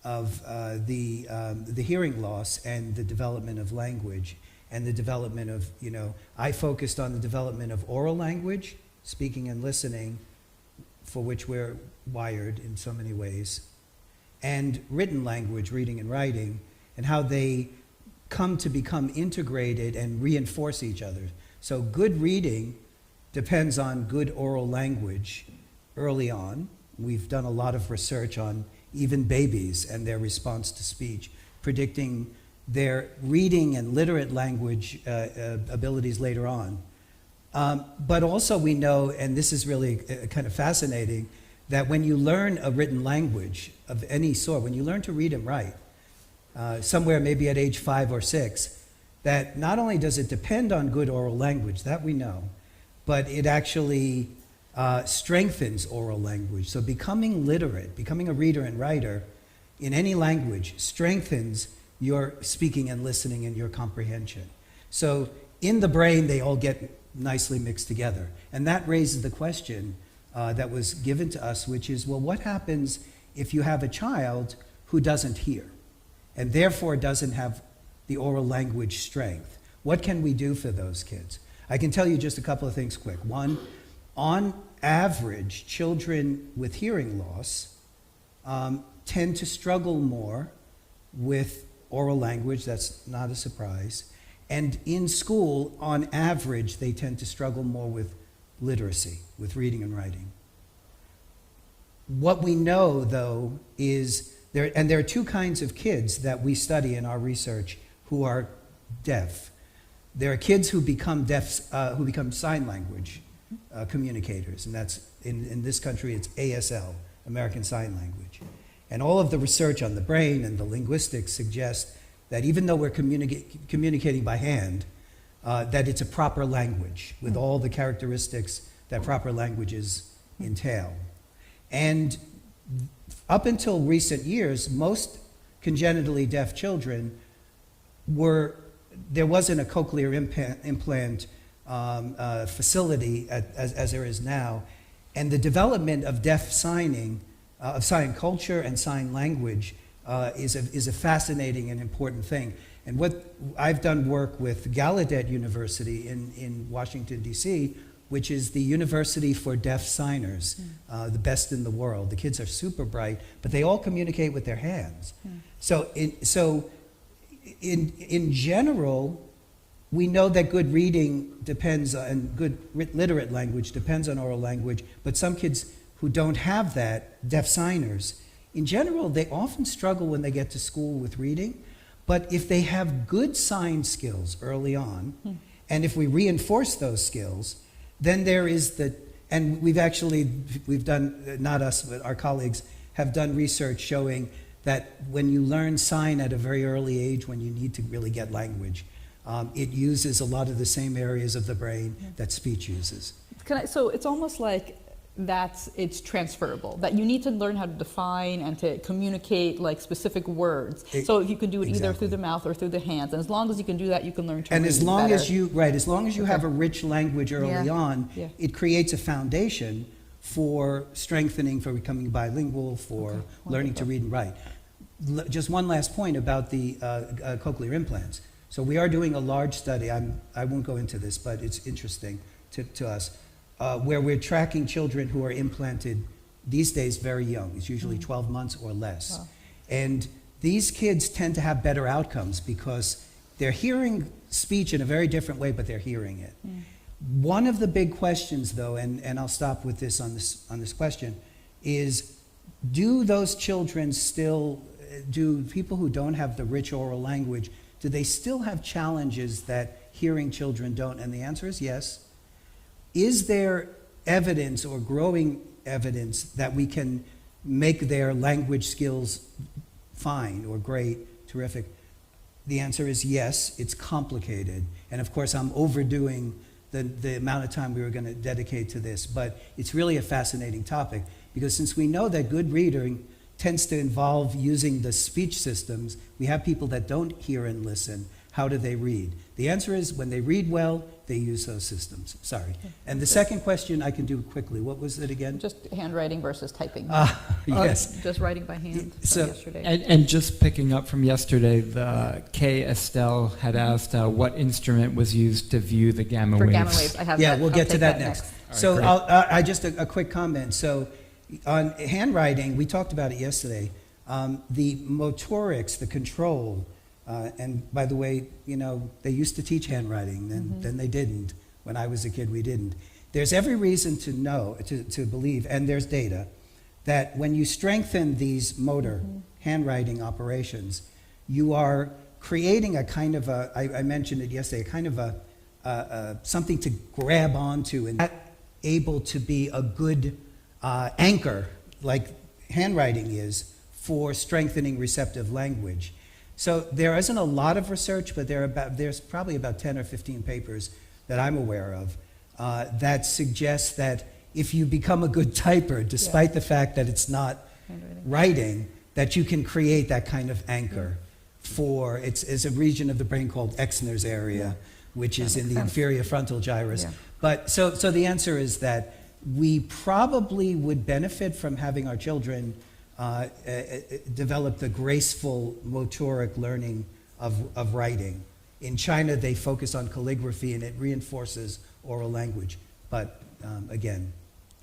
the hearing loss and the development of language and the development of, I focused on the development of oral language, speaking and listening, for which we're wired in so many ways, and written language, reading and writing, and how they come to become integrated and reinforce each other. So good reading depends on good oral language early on. We've done a lot of research on even babies and their response to speech, predicting their reading and literate language abilities later on. But also we know, and this is really kind of fascinating, that when you learn a written language of any sort, when you learn to read and write, somewhere maybe at age 5 or 6, that not only does it depend on good oral language, that we know, but it actually strengthens oral language. So becoming literate, becoming a reader and writer in any language strengthens your speaking and listening and your comprehension. So in the brain, they all get nicely mixed together. And that raises the question that was given to us, which is, well, what happens if you have a child who doesn't hear and therefore doesn't have the oral language strength? What can we do for those kids? I can tell you just a couple of things quick. One, on average, children with hearing loss tend to struggle more with oral language. That's not a surprise. And in school, on average, they tend to struggle more with literacy, with reading and writing. What we know, though, is there are two kinds of kids that we study in our research who are deaf. There are kids who become deaf, who become sign language communicators, and that's in this country it's ASL, American Sign Language. And all of the research on the brain and the linguistics suggests that even though we're communicating by hand, that it's a proper language with all the characteristics that proper languages entail. And up until recent years, most congenitally deaf children there wasn't a cochlear implant facility as there is now. And the development of deaf signing, of sign culture and sign language is a fascinating and important thing. And what I've done work with Gallaudet University in Washington, D.C., which is the University for Deaf Signers, the best in the world. The kids are super bright, but they all communicate with their hands. So in general, we know that good reading depends on, good literate language depends on oral language, but some kids who don't have that, deaf signers, in general, they often struggle when they get to school with reading. But if they have good sign skills early on, and if we reinforce those skills, then there is the, and we've done, not us, but our colleagues have done research showing that when you learn sign at a very early age, when you need to really get language, it uses a lot of the same areas of the brain that speech uses. So it's almost like it's transferable, that you need to learn how to define and to communicate like specific words. So if you can do it either through the mouth or through the hands, and as long as you can do that, you can learn to and read as long better. as you as long as you have a rich language early on, Yeah. it creates a foundation for strengthening, for becoming bilingual, for learning to read and write. Just one last point about the cochlear implants. So we are doing a large study. I won't go into this, but it's interesting to us, where we're tracking children who are implanted these days very young. It's usually 12 months or less. Wow. And these kids tend to have better outcomes because they're hearing speech in a very different way, but they're hearing it. One of the big questions, though, and I'll stop with this on this question, is do those children still, do people who don't have the rich oral language, do they still have challenges that hearing children don't? And the answer is yes. Is there evidence or growing evidence that we can make their language skills fine or great, terrific? The answer is yes. It's complicated. And of course, I'm overdoing the amount of time we were going to dedicate to this, but it's really a fascinating topic because since we know that good reading tends to involve using the speech systems, we have people that don't hear and listen. How do they read? The answer is when they read well, they use those systems. Sorry. And the second question I can do quickly. What was it again? Just handwriting versus typing. Yes. Just writing by hand from So- yesterday. And just picking up from yesterday, the Kay Estelle had asked what instrument was used to view the gamma For waves. gamma waves, I have Yeah, that. we'll I'll get to take that next. So great. I just a quick comment. So on handwriting, we talked about it yesterday. The motorics, the control, and by the way, you know, they used to teach handwriting, then they didn't. When I was a kid, we didn't. There's every reason to know, to believe, and there's data, that when you strengthen these motor handwriting operations, you are creating a kind of a, I mentioned it yesterday, a kind of a something to grab onto and able to be a good anchor, like handwriting is, for strengthening receptive language. So there isn't a lot of research, but there's probably about 10 or 15 papers that I'm aware of that suggest that if you become a good typer, despite the fact that it's not writing, that you can create that kind of anchor for, it's a region of the brain called Exner's area, which is in the inferior frontal gyrus. Yeah. But so the answer is that we probably would benefit from having our children develop the graceful motoric learning of writing. In China, they focus on calligraphy and it reinforces oral language. But again,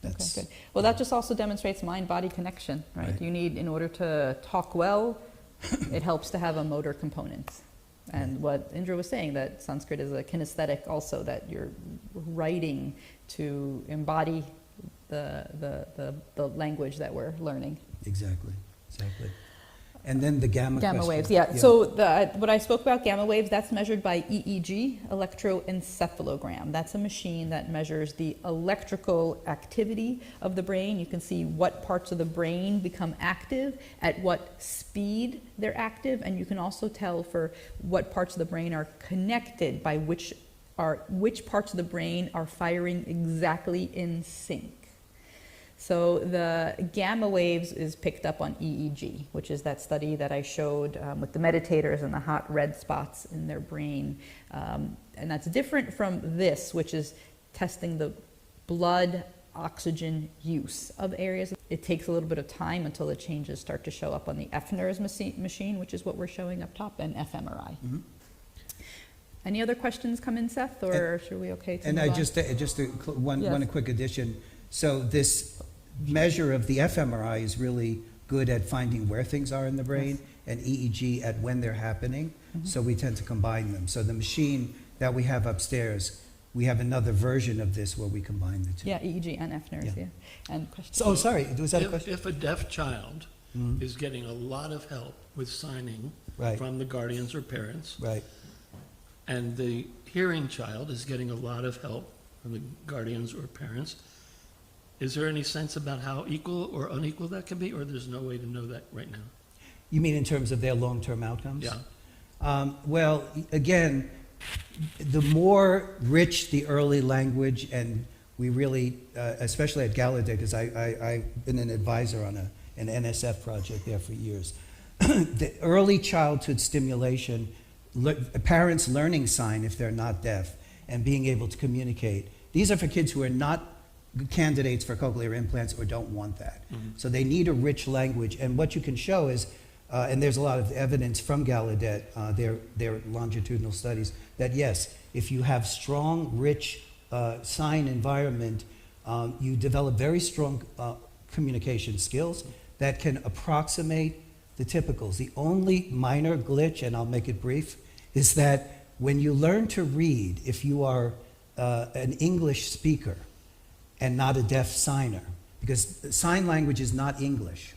that's... Okay, good. Well, that just also demonstrates mind-body connection, right? Right. You need, in order to talk well, it helps to have a motor component. And what Indra was saying, that Sanskrit is a kinesthetic also, that you're writing to embody the language that we're learning. Exactly. And then the gamma question. Waves, yeah. So what I spoke about, gamma waves, that's measured by EEG, electroencephalogram. That's a machine that measures the electrical activity of the brain. You can see what parts of the brain become active, at what speed they're active, and you can also tell for what parts of the brain are connected by which parts of the brain are firing exactly in sync. So the gamma waves is picked up on EEG, which is that study that I showed with the meditators and the hot red spots in their brain. And that's different from this, which is testing the blood oxygen use of areas. It takes a little bit of time until the changes start to show up on the FNERS machine, which is what we're showing up top, and fMRI. Mm-hmm. Any other questions come in, Seth, or should we okay to And move on? one quick addition. So this measure of the fMRI is really good at finding where things are in the brain, and EEG at when they're happening. So we tend to combine them. So the machine that we have upstairs, we have another version of this where we combine the two. Yeah, EEG and F nerves, Yeah. yeah. And question. So, oh, sorry, was that a If, question? if a deaf child Mhm. is getting a lot of help with signing Right. from the guardians or parents, Right. and the hearing child is getting a lot of help from the guardians or parents, is there any sense about how equal or unequal that can be, or there's no way to know that right now? You mean in terms of their long-term outcomes? Yeah. Well, again, the more rich the early language, and we really, especially at Gallaudet, because I've been an advisor on an NSF project there for years. The early childhood stimulation, parents learning sign if they're not deaf, and being able to communicate. These are for kids who are not candidates for cochlear implants or don't want that. So they need a rich language, and what you can show is, and there's a lot of evidence from Gallaudet, their longitudinal studies, that yes, if you have strong, rich sign environment, you develop very strong communication skills that can approximate the typicals. The only minor glitch, and I'll make it brief, is that when you learn to read, if you are an English speaker and not a deaf signer, because sign language is not English.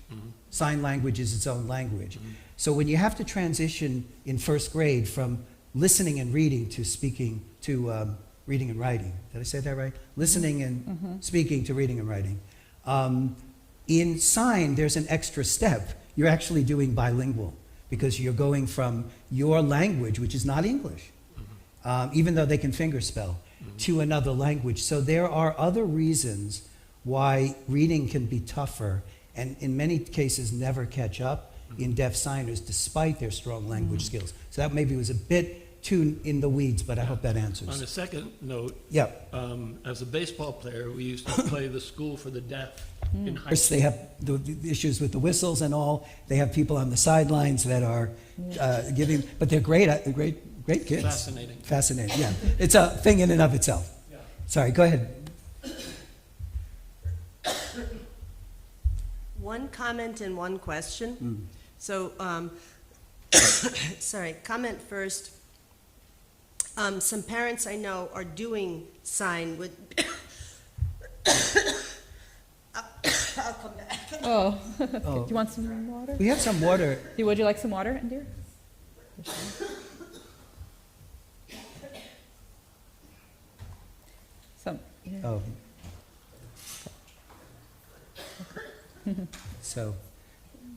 Sign language is its own language. So when you have to transition in first grade from listening and reading to speaking to reading and writing, did I say that right? Listening and speaking to reading and writing. In sign, there's an extra step. You're actually doing bilingual because you're going from your language, which is not English, even though they can fingerspell, to another language. So there are other reasons why reading can be tougher and in many cases never catch up in deaf signers despite their strong language skills. So that maybe was a bit too in the weeds, but I hope that answers. On a second note, Yeah. as a baseball player, we used to play the school for the deaf in high First, they have the issues with the whistles and all. They have people on the sidelines that are giving, but they're great kids. Fascinating. Fascinating, yeah. It's a thing in and of itself. Yeah. Sorry, go ahead. One comment and one question. So, sorry, comment first. Some parents I know are doing sign with. I'll come back. Oh, Oh. do you want some water? We have some water. Would you like some water, dear? Some. Yeah. Oh. So,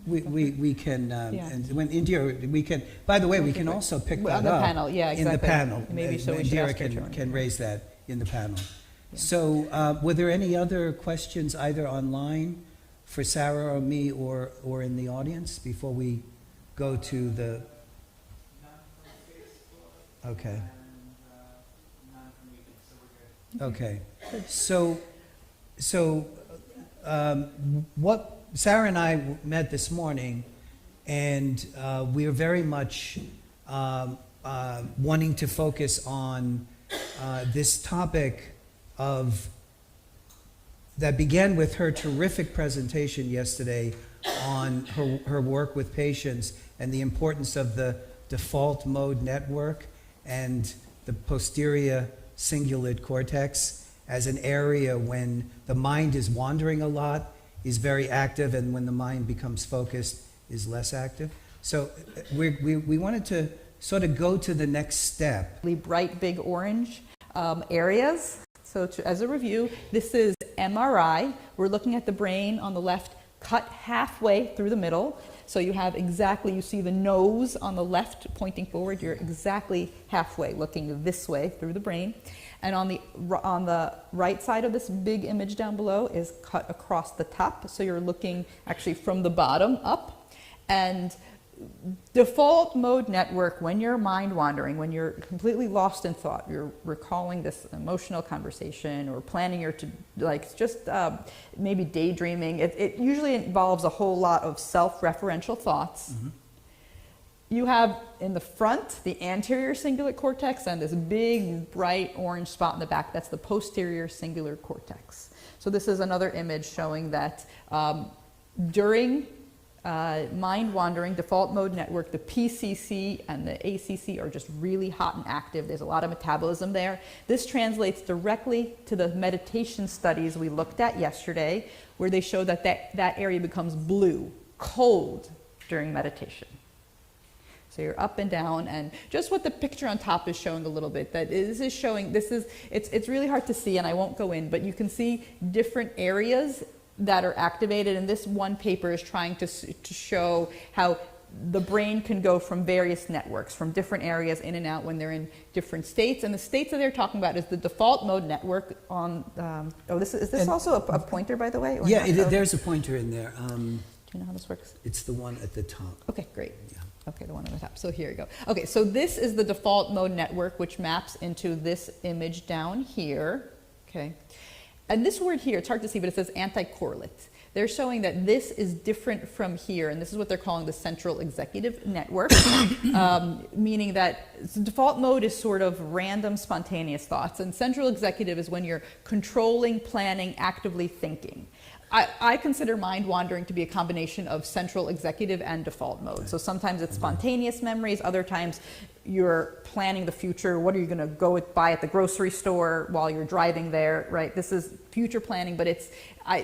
we can, Yeah. and when Indira, we can, by the way, we can also pick Well, that on the up. panel, yeah, In the exactly. panel. Maybe so we And should Indira ask her to can raise that in the panel. Yeah. So, were there any other questions either online for Sarah or me or in the audience before we go to the? Okay. Okay. So, what Sarah and I met this morning, and we are very much wanting to focus on this topic of that began with her terrific presentation yesterday on her work with patients and the importance of the default mode network and the posterior cingulate cortex as an area when the mind is wandering a lot, is very active, and when the mind becomes focused, is less active. So we wanted to sort of go to the next step. Bright, big orange areas. So as a review, this is MRI. We're looking at the brain on the left, cut halfway through the middle. So you have exactly, you see the nose on the left pointing forward. You're exactly halfway looking this way through the brain. And on the right side of this big image down below is cut across the top. So you're looking actually from the bottom up. And default mode network, when you're mind wandering, when you're completely lost in thought, you're recalling this emotional conversation or planning your maybe daydreaming. It usually involves a whole lot of self-referential thoughts. Mm-hmm. You have in the front the anterior cingulate cortex and this big bright orange spot in the back. That's the posterior cingulate cortex. So this is another image showing that during mind wandering, default mode network, the PCC and the ACC are just really hot and active. There's a lot of metabolism there. This translates directly to the meditation studies we looked at yesterday, where they show that that area becomes blue, cold during meditation. So you're up and down, and just what the picture on top is showing a little bit, that this is showing, it's really hard to see, and I won't go in, but you can see different areas that are activated, and this one paper is trying to show how the brain can go from various networks, from different areas in and out when they're in different states. And the states that they're talking about is the default mode network on, is this also a pointer, by the way? Or Yeah, not? there's a pointer in there. Do you know how this works? It's the one at the top. Okay, great. Yeah. Okay, the one on the top. So here you go. Okay, so this is the default mode network, which maps into this image down here. Okay. And this word here, it's hard to see, but it says anticorrelate. They're showing that this is different from here, and this is what they're calling the central executive network, meaning that default mode is sort of random, spontaneous thoughts, and central executive is when you're controlling, planning, actively thinking. I consider mind wandering to be a combination of central executive and default mode. So sometimes it's spontaneous memories, other times you're planning the future. What are you going to go buy at the grocery store while you're driving there, right? This is future planning, but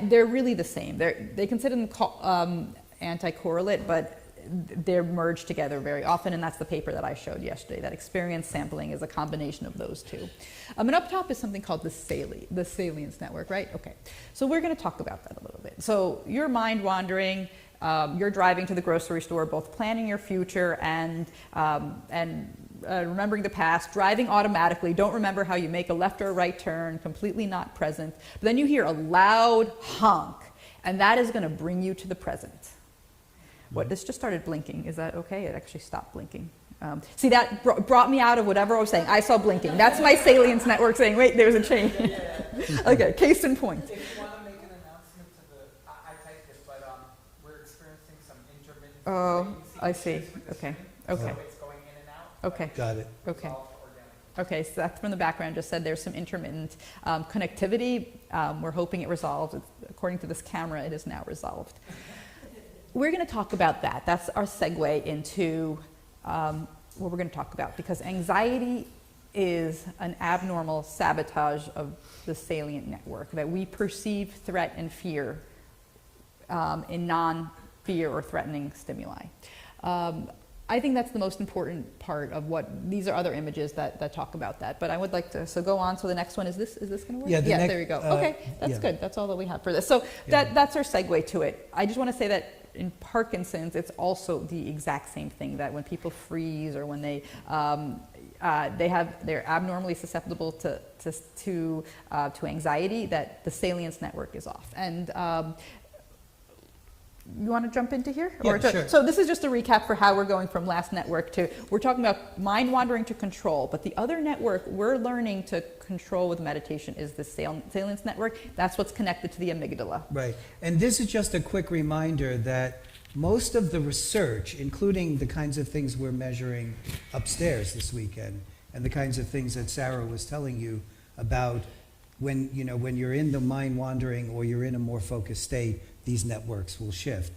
they're really the same. They consider them anti-correlate, but they're merged together very often, and that's the paper that I showed yesterday, that experience sampling is a combination of those two. And up top is something called the salience network, right? Okay, so we're going to talk about that a little bit. So you're mind wandering, you're driving to the grocery store, both planning your future and remembering the past, driving automatically, don't remember how you make a left or a right turn, completely not present. But then you hear a loud honk, and that is going to bring you to the present. What, this just started blinking. Is that okay? It actually stopped blinking. See, that brought me out of whatever I was saying. I saw blinking. That's my salience network saying, wait, there's a change. Okay, case in point. If you want to make an announcement to the, I typed this, but we're experiencing some intermittent. Oh, I see. Okay. Okay. So it's going in and out. Okay. Got it. Okay. It's all organic. Okay, so that's from the background, just said there's some intermittent connectivity. We're hoping it resolves. According to this camera, it is now resolved. We're going to talk about that. That's our segue into what we're going to talk about, because anxiety is an abnormal sabotage of the salient network, that we perceive threat and fear in non-fear or threatening stimuli. I think that's the most important part of what, these are other images that talk about that, but I would like to, so go on. So the next one, is this going to work? Yeah, Yeah, there you go. Okay, that's yeah. good. That's all that we have for this. So that's our segue to it. I just want to say that in Parkinson's, it's also the exact same thing, that when people freeze or when they're abnormally susceptible to anxiety, that the salience network is off. And you want to jump into here? Yeah, sure. So this is just a recap for how we're going from last network to, we're talking about mind wandering to control, but the other network we're learning to control with meditation is the salience network. That's what's connected to the amygdala. Right. And this is just a quick reminder that most of the research, including the kinds of things we're measuring upstairs this weekend, and the kinds of things that Sarah was telling you about when you're in the mind wandering or you're in a more focused state, these networks will shift.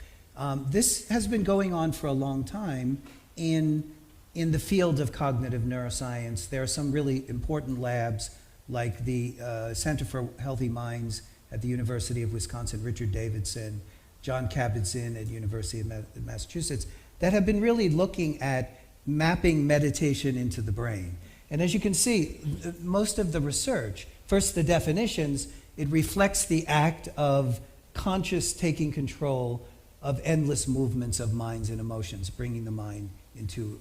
This has been going on for a long time in the field of cognitive neuroscience. There are some really important labs, like the Center for Healthy Minds at the University of Wisconsin, Richard Davidson, John Kabat-Zinn at University of Massachusetts, that have been really looking at mapping meditation into the brain. And as you can see, most of the research, first the definitions, it reflects the act of conscious taking control of endless movements of minds and emotions, bringing the mind into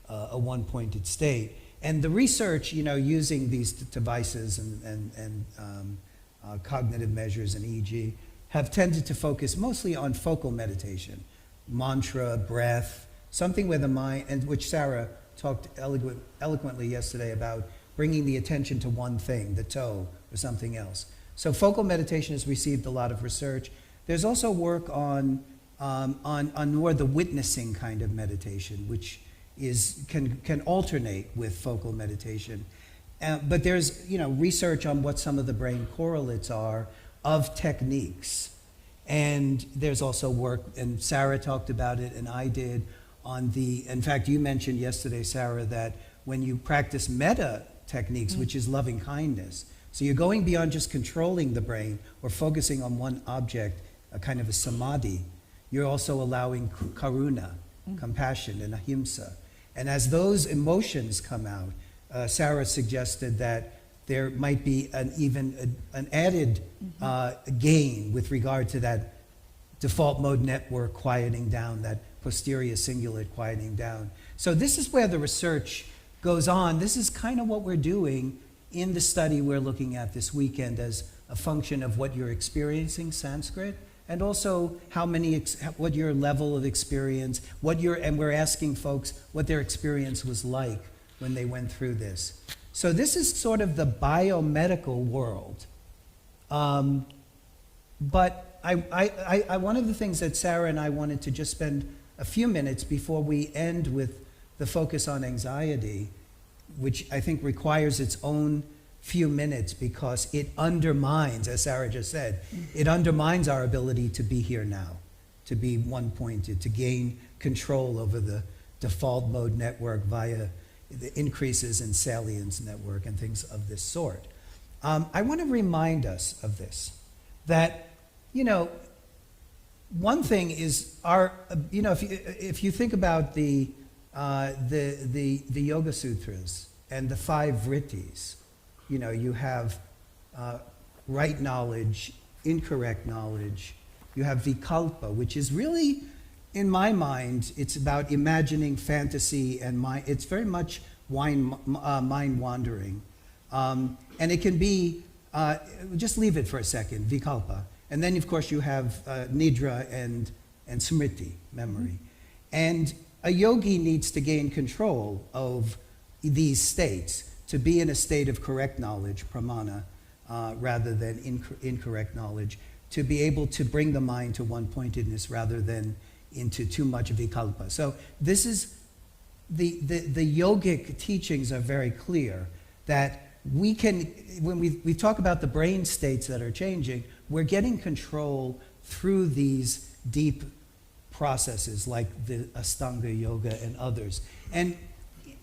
a one-pointed state. And the research, using these devices and cognitive measures and EEG, have tended to focus mostly on focal meditation, mantra, breath, something where the mind, and which Sarah talked eloquently yesterday about, bringing the attention to one thing, the toe, or something else. So focal meditation has received a lot of research. There's also work on more the witnessing kind of meditation, which can alternate with focal meditation. But there's research on what some of the brain correlates are of techniques. And there's also work, and Sarah talked about it, and I did, on the, in fact, you mentioned yesterday, Sarah, that when you practice metta techniques, which is loving kindness, so you're going beyond just controlling the brain or focusing on one object, a kind of a samadhi, you're also allowing karuna, compassion, and ahimsa. And as those emotions come out, Sarah suggested that there might be an added gain with regard to that default mode network quieting down, that posterior cingulate quieting down. So this is where the research goes on. This is kind of what we're doing in the study we're looking at this weekend as a function of what you're experiencing, Sanskrit, and also what your level of experience, and we're asking folks what their experience was like when they went through this. So this is sort of the biomedical world. But one of the things that Sarah and I wanted to just spend a few minutes before we end with the focus on anxiety, which I think requires its own few minutes because it undermines, as Sarah just said, it undermines our ability to be here now, to be one-pointed, to gain control over the default mode network via the increases in salience network and things of this sort. I want to remind us of this, that, one thing is if you think about the Yoga Sutras and the 5 vrittis, you have right knowledge, incorrect knowledge, you have vikalpa, which is really, in my mind, it's about imagining fantasy and mind. It's very much mind wandering. And it can be, just leave it for a second, vikalpa. And then, of course, you have nidra and smriti, memory. And a yogi needs to gain control of these states to be in a state of correct knowledge, pramana, rather than incorrect knowledge, to be able to bring the mind to one-pointedness rather than into too much vikalpa. So this is, the yogic teachings are very clear that we can, when we talk about the brain states that are changing, we're getting control through these deep processes like the Astanga Yoga and others. And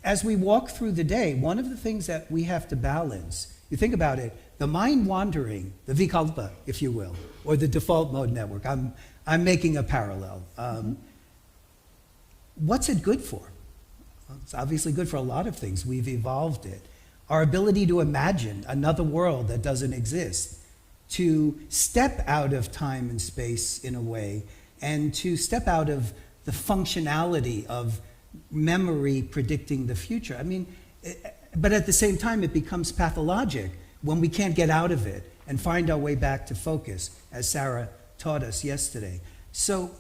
as we walk through the day, one of the things that we have to balance, you think about it, the mind wandering, the vikalpa, if you will, or the default mode network, I'm making a parallel. What's it good for? Well, it's obviously good for a lot of things. We've evolved it. Our ability to imagine another world that doesn't exist, to step out of time and space in a way, and to step out of the functionality of memory predicting the future. I mean, but at the same time, it becomes pathologic when we can't get out of it and find our way back to focus, as Sarah taught us yesterday. So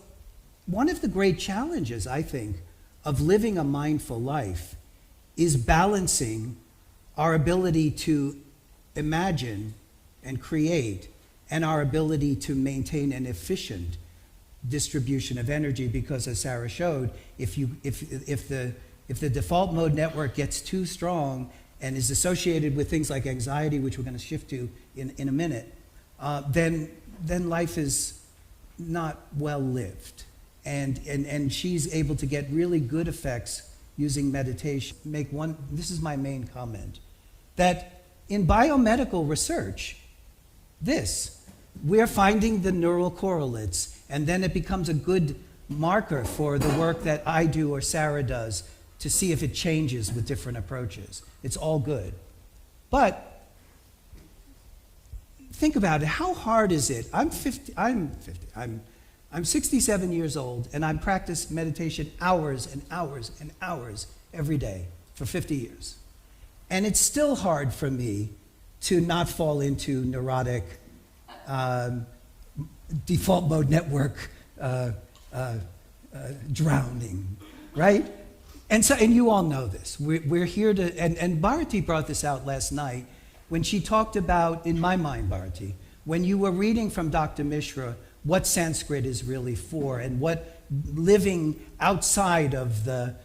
one of the great challenges, I think, of living a mindful life is balancing our ability to imagine and create and our ability to maintain an efficient distribution of energy, because as Sarah showed, if the default mode network gets too strong and is associated with things like anxiety, which we're going to shift to in a minute, then life is not well lived. And she's able to get really good effects using meditation. This is my main comment, that in biomedical research, we're finding the neural correlates, and then it becomes a good marker for the work that I do or Sarah does to see if it changes with different approaches. It's all good. But think about it. How hard is it? I'm 67 years old, and I practice meditation hours and hours and hours every day for 50 years. And it's still hard for me to not fall into neurotic default mode network drowning, right? And you all know this. We're here to, and Bharati brought this out last night when she talked about, in my mind, Bharati, when you were reading from Dr. Mishra what Sanskrit is really for and what living outside of the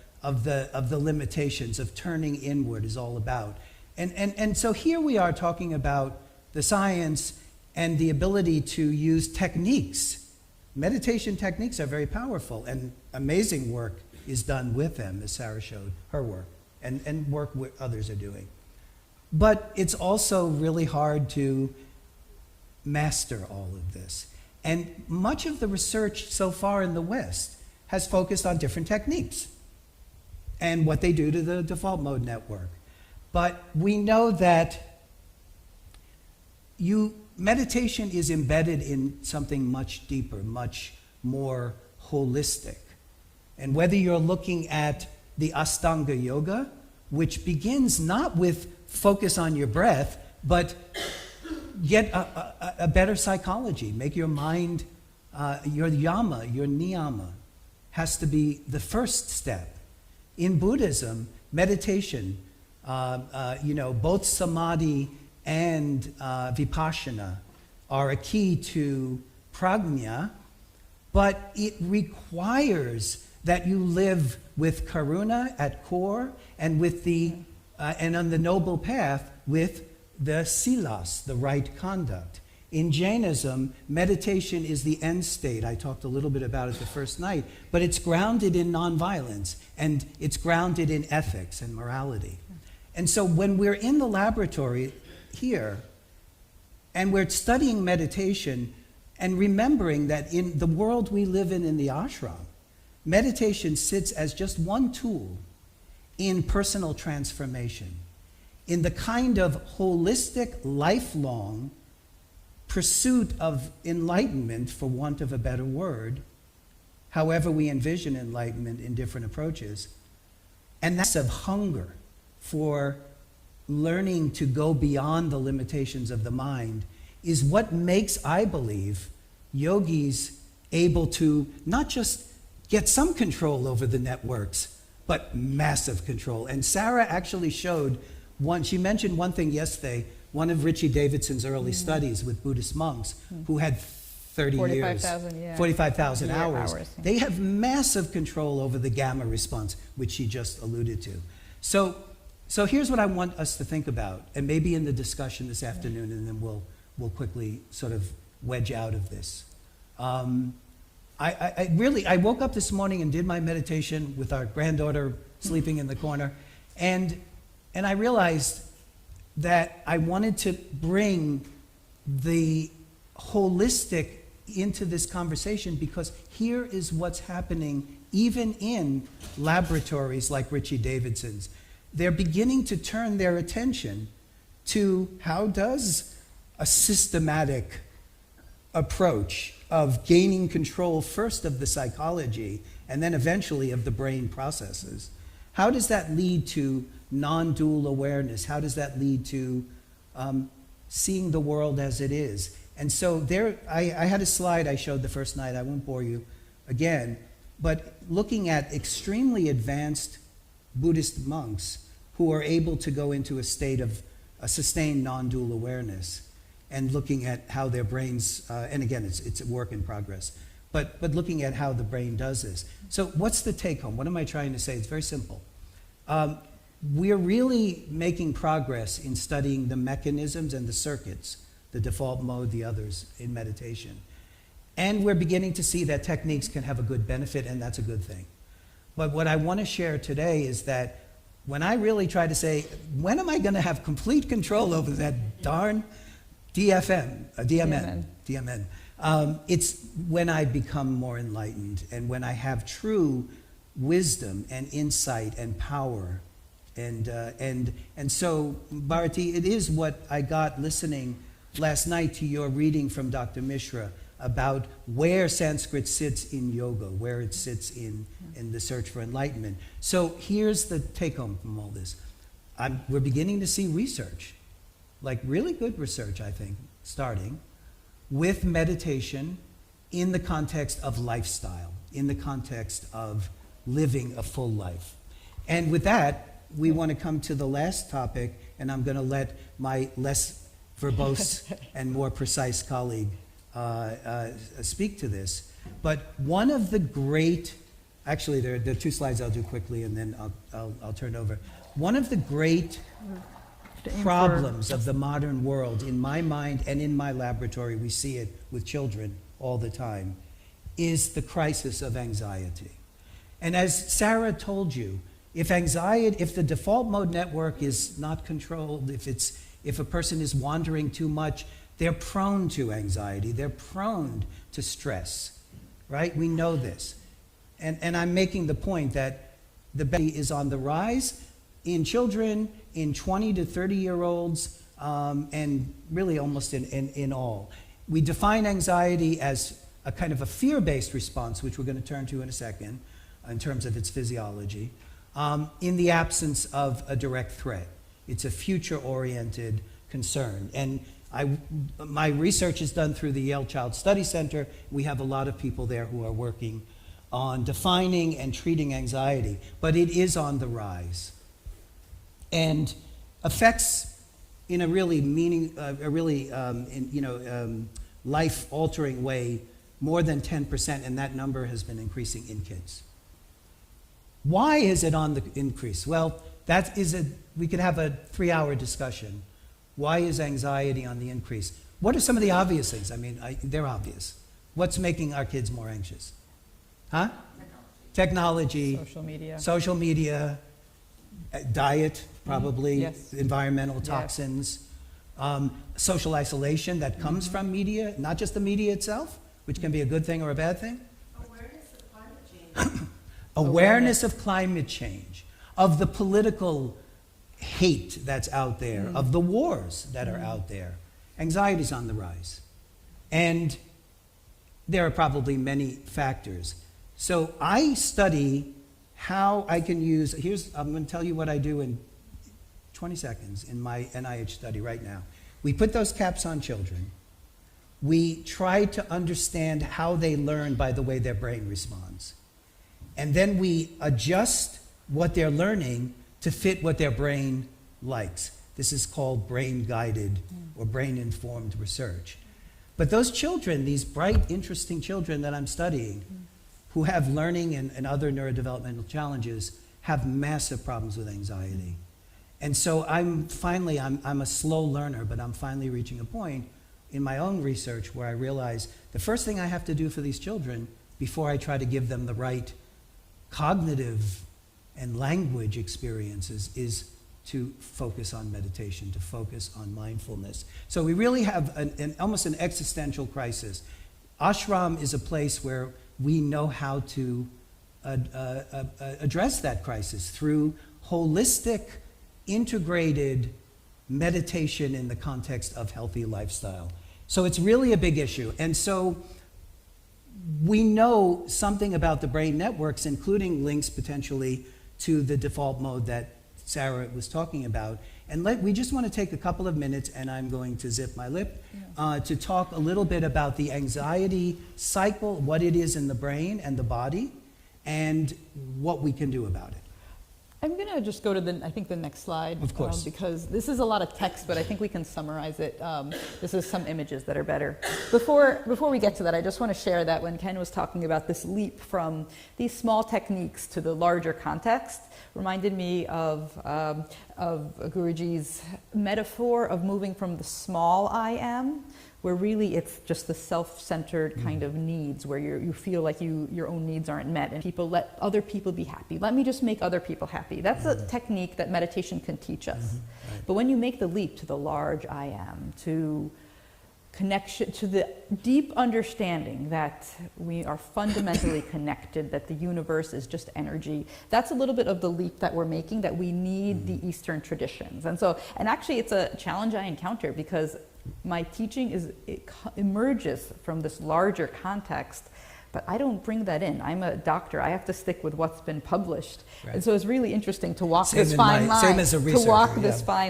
limitations of turning inward is all about. And so here we are talking about the science and the ability to use techniques meditation techniques are very powerful, and amazing work is done with them, as Sarah showed her work, and work others are doing. But it's also really hard to master all of this. And much of the research so far in the West has focused on different techniques and what they do to the default mode network. But we know that meditation is embedded in something much deeper, much more holistic. And whether you're looking at the Ashtanga Yoga, which begins not with focus on your breath, but get a better psychology. Make your mind, your yama, your niyama, has to be the first step. In Buddhism, meditation, both samadhi and vipassana are a key to prajna, but it requires that you live with karuna at core and with and on the noble path with the silas, the right conduct. In Jainism, meditation is the end state. I talked a little bit about it the first night, but it's grounded in nonviolence, and it's grounded in ethics and morality. And so when we're in the laboratory here, and we're studying meditation, and remembering that in the world we live in the ashram, meditation sits as just one tool in personal transformation, in the kind of holistic, lifelong pursuit of enlightenment, for want of a better word, however we envision enlightenment in different approaches. And that's of hunger for learning to go beyond the limitations of the mind is what makes, I believe, yogis able to not just get some control over the networks, but massive control. And Sarah actually showed she mentioned one thing yesterday, one of Richie Davidson's early studies with Buddhist monks who had 30 years, 45,000 hours. Yeah. They have massive control over the gamma response, which she just alluded to. So here's what I want us to think about, and maybe in the discussion this afternoon, and then we'll quickly sort of wedge out of this. I woke up this morning and did my meditation with our granddaughter sleeping in the corner, and I realized that I wanted to bring the holistic into this conversation, because here is what's happening even in laboratories like Richie Davidson's. They're beginning to turn their attention to how does a systematic approach of gaining control first of the psychology and then eventually of the brain processes, how does that lead to non-dual awareness? How does that lead to seeing the world as it is? And so I had a slide I showed the first night. I won't bore you again, but looking at extremely advanced Buddhist monks who are able to go into a state of a sustained non-dual awareness, and looking at how their brains, and again, it's a work in progress, but looking at how the brain does this. So what's the take home? What am I trying to say? It's very simple. We're really making progress in studying the mechanisms and the circuits, the default mode, the others in meditation. And we're beginning to see that techniques can have a good benefit, and that's a good thing. But what I want to share today is that when I really try to say, when am I going to have complete control over that darn DMN. It's when I become more enlightened, and when I have true wisdom and insight and power. And so, Bharati, it is what I got listening last night to your reading from Dr. Mishra about where Sanskrit sits in yoga, where it sits in the search for enlightenment. So here's the take-home from all this. We're beginning to see research, like really good research, I think, starting with meditation in the context of lifestyle, in the context of living a full life. And with that, we want to come to the last topic, and I'm going to let my less verbose and more precise colleague speak to this. But one of the great, actually there are two slides I'll do quickly, and then I'll turn over. One of the great problems of the modern world, in my mind and in my laboratory, we see it with children all the time, is the crisis of anxiety. And as Sarah told you, if the default mode network is not controlled, if a person is wandering too much, they're prone to anxiety, they're prone to stress, right? We know this. And I'm making the point that the belly is on the rise in children, in 20 to 30-year-olds, and really almost in all. We define anxiety as a kind of a fear-based response, which we're going to turn to in a second, in terms of its physiology, in the absence of a direct threat. It's a future-oriented concern. And my research is done through the Yale Child Study Center. We have a lot of people there who are working on defining and treating anxiety, but it is on the rise. And affects in a really life-altering way more than 10%, and that number has been increasing in kids. Why is it on the increase? Well, we could have a 3-hour discussion. Why is anxiety on the increase? What are some of the obvious things? I mean, they're obvious. What's making our kids more anxious? Huh? Technology. Social media. Diet, probably. Yes. Environmental toxins. Social isolation that comes from media, not just the media itself, which can be a good thing or a bad thing. Awareness of climate change. Awareness of climate change, of the political hate that's out there, of the wars that are out there. Anxiety's on the rise. And there are probably many factors. So I study how I can use, I'm going to tell you what I do in 20 seconds in my NIH study right now. We put those caps on children. We try to understand how they learn by the way their brain responds. And then we adjust what they're learning to fit what their brain likes. This is called brain-guided or brain-informed research. But those children, these bright, interesting children that I'm studying, who have learning and other neurodevelopmental challenges, have massive problems with anxiety. And so I'm a slow learner, but I'm finally reaching a point in my own research where I realize the first thing I have to do for these children before I try to give them the right cognitive and language experiences is to focus on meditation, to focus on mindfulness. So we really have almost an existential crisis. Ashram is a place where we know how to address that crisis through holistic, integrated meditation in the context of healthy lifestyle. So it's really a big issue. And so we know something about the brain networks, including links potentially to the default mode that Sarah was talking about. And we just want to take a couple of minutes, and I'm going to zip my lip, to talk a little bit about the anxiety cycle, what it is in the brain and the body, and what we can do about it. I'm going to just go to the next slide. Of course. Because this is a lot of text, but I think we can summarize it. This is some images that are better. Before we get to that, I just want to share that when Ken was talking about this leap from these small techniques to the larger context, reminded me of Guruji's metaphor of moving from the small I am, where really it's just the self-centered kind of needs, where you feel like your own needs aren't met, and people let other people be happy. Let me just make other people happy. That's a technique that meditation can teach us. Right. But when you make the leap to the large I am, to connection, to the deep understanding that we are fundamentally connected, that the universe is just energy, that's a little bit of the leap that we're making, that we need the Eastern traditions. And actually it's a challenge I encounter, because my teaching emerges from this larger context, but I don't bring that in. I'm a doctor. I have to stick with what's been published. Right. And so it's really interesting to walk this fine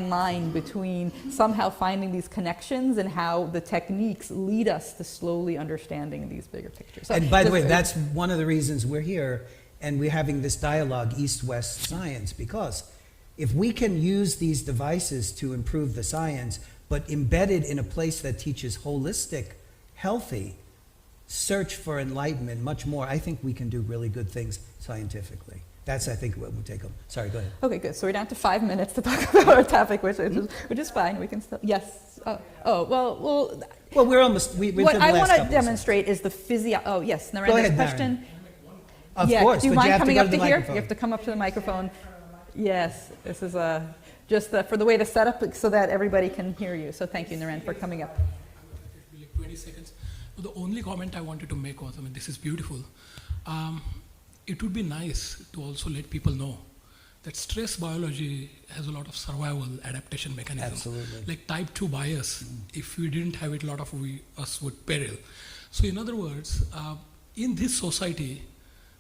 line between somehow finding these connections and how the techniques lead us to slowly understanding these bigger pictures. So, and by the way, that's one of the reasons we're here and we're having this dialogue, East-West science, because if we can use these devices to improve the science, but embedded in a place that teaches holistic, healthy, search for enlightenment much more, I think we can do really good things scientifically. That's, I think, what we'll take them. Sorry, go ahead. Okay, good. So we're down to 5 minutes to talk about our topic, which is fine. We can still, yes. Well, Well, we're almost, we're what to the I last want to couple of demonstrate is the oh, yes, Go Narendra's ahead, Naren. question. Of Yeah, course, do you but mind have to coming go up to to the here? microphone. You have to come up to the microphone. Yes, this is just for the way to set up so that everybody can hear you. So thank you, Naren, for coming up. Like 20 seconds. The only comment I wanted to make was, I mean, this is beautiful. It would be nice to also let people know that stress biology has a lot of survival adaptation mechanisms. Absolutely. Like type 2 bias, if we didn't have it, a lot of us would peril. So in other words, in this society,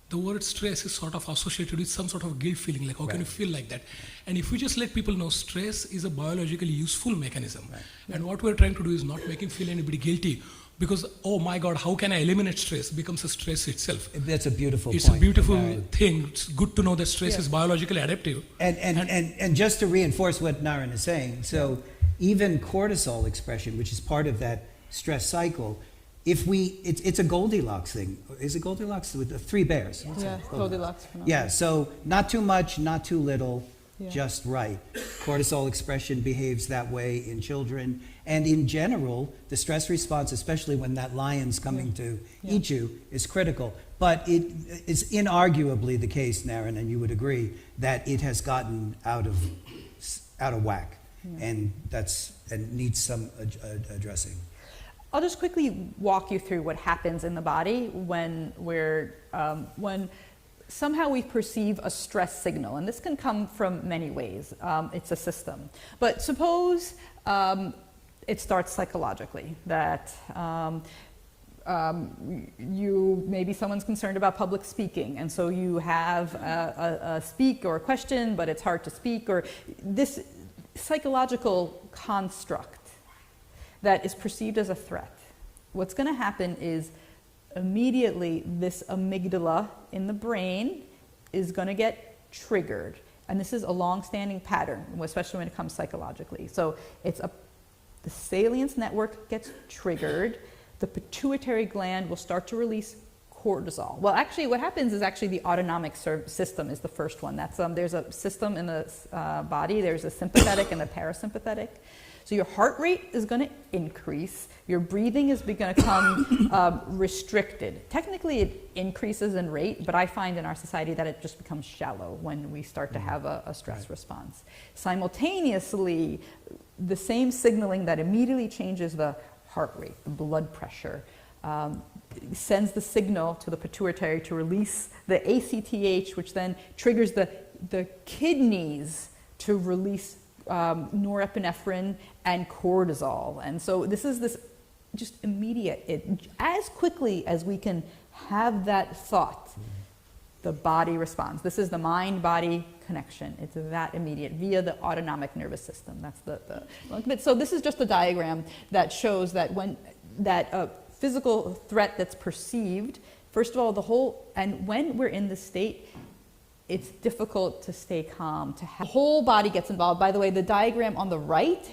the word stress is sort of associated with some sort of guilt feeling, like how can you feel like that? And if we just let people know stress is a biologically useful mechanism, and what we're trying to do is not making feel anybody guilty, because, oh my God, how can I eliminate stress? Becomes a stress itself. That's a beautiful It's point. a beautiful Naren. thing. It's good to know that stress is biologically adaptive. And just to reinforce what Naren is saying, so even cortisol expression, which is part of that stress cycle, it's a Goldilocks thing. Is it Goldilocks with the three bears? What's Yeah, that? Goldilocks. Yeah, so not too much, not too little, Yeah. just right. Cortisol expression behaves that way in children. And in general, the stress response, especially when that lion's coming to eat you, is critical. But it is inarguably the case, Naren, and you would agree, that it has gotten out of whack. And needs some addressing. I'll just quickly walk you through what happens in the body when when somehow we perceive a stress signal, and this can come from many ways. It's a system. But suppose it starts psychologically, that maybe someone's concerned about public speaking, and so you have a speak or a question, but it's hard to speak, or this psychological construct that is perceived as a threat. What's going to happen is immediately this amygdala in the brain is going to get triggered. And this is a long-standing pattern, especially when it comes psychologically. So the salience network gets triggered. The pituitary gland will start to release cortisol. Well, actually, what happens is actually the autonomic system is the first one. That's there's a system in the body. There's a sympathetic and a parasympathetic. So your heart rate is going to increase. Your breathing is going to become restricted. Technically, it increases in rate, but I find in our society that it just becomes shallow when we start to have a stress response. Simultaneously, the same signaling that immediately changes the heart rate, the blood pressure, sends the signal to the pituitary to release the ACTH, which then triggers the kidneys to release norepinephrine and cortisol. And so this is this just immediate, as quickly as we can have that thought, the body responds. This is the mind-body connection. It's that immediate via the autonomic nervous system. That's so this is just a diagram that shows that when physical threat that's perceived, first of all, and when we're in this state, it's difficult to stay calm, the whole body gets involved. By the way, the diagram on the right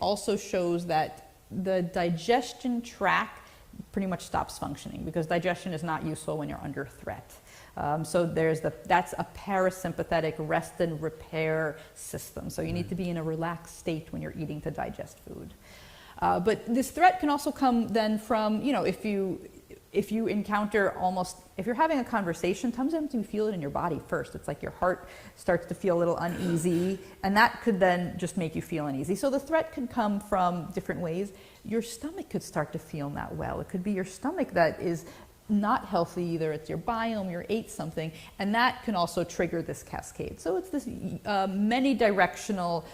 also shows that the digestion tract pretty much stops functioning because digestion is not useful when you're under threat. So that's a parasympathetic rest and repair system. So you need to be in a relaxed state when you're eating to digest food. But this threat can also come then from, if you encounter if you're having a conversation, sometimes you feel it in your body first. It's like your heart starts to feel a little uneasy, and that could then just make you feel uneasy. So the threat can come from different ways. Your stomach could start to feel not well. It could be your stomach that is not healthy either. It's your biome, you ate something, and that can also trigger this cascade. So it's this many directional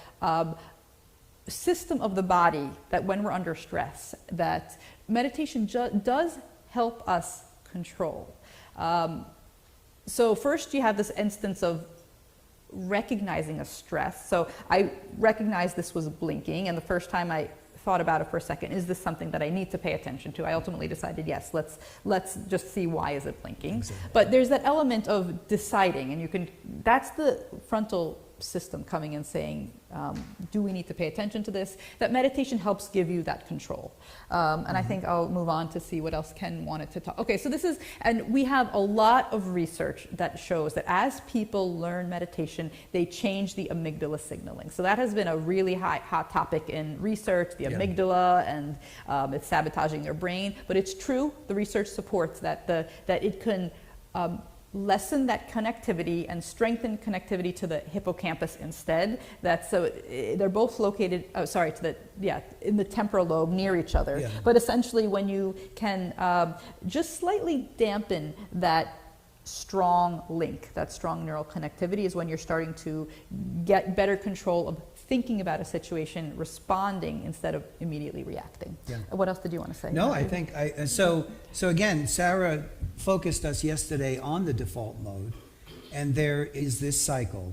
system of the body that when we're under stress, that meditation does help us control. So first you have this instance of recognizing a stress. So I recognized this was blinking, and the first time I thought about it for a second, is this something that I need to pay attention to? I ultimately decided, yes, let's just see why is it blinking. Exactly. But there's that element of deciding, and that's the frontal system coming and saying, do we need to pay attention to this? That meditation helps give you that control. And I think I'll move on to see what else Ken wanted to talk. Okay, so this is, and we have a lot of research that shows that as people learn meditation, they change the amygdala signaling. So that has been a really hot topic in research, the amygdala, and it's sabotaging their brain. But it's true, the research supports that, that it can lessen that connectivity and strengthen connectivity to the hippocampus instead. That's so they're both located. Oh, sorry, in the temporal lobe near each other. Yeah. But essentially, when you can just slightly dampen that strong link, that strong neural connectivity, is when you're starting to get better control of thinking about a situation, responding instead of immediately reacting. Yeah. What else did you want to say? No, I think so again, Sarah focused us yesterday on the default mode, and there is this cycle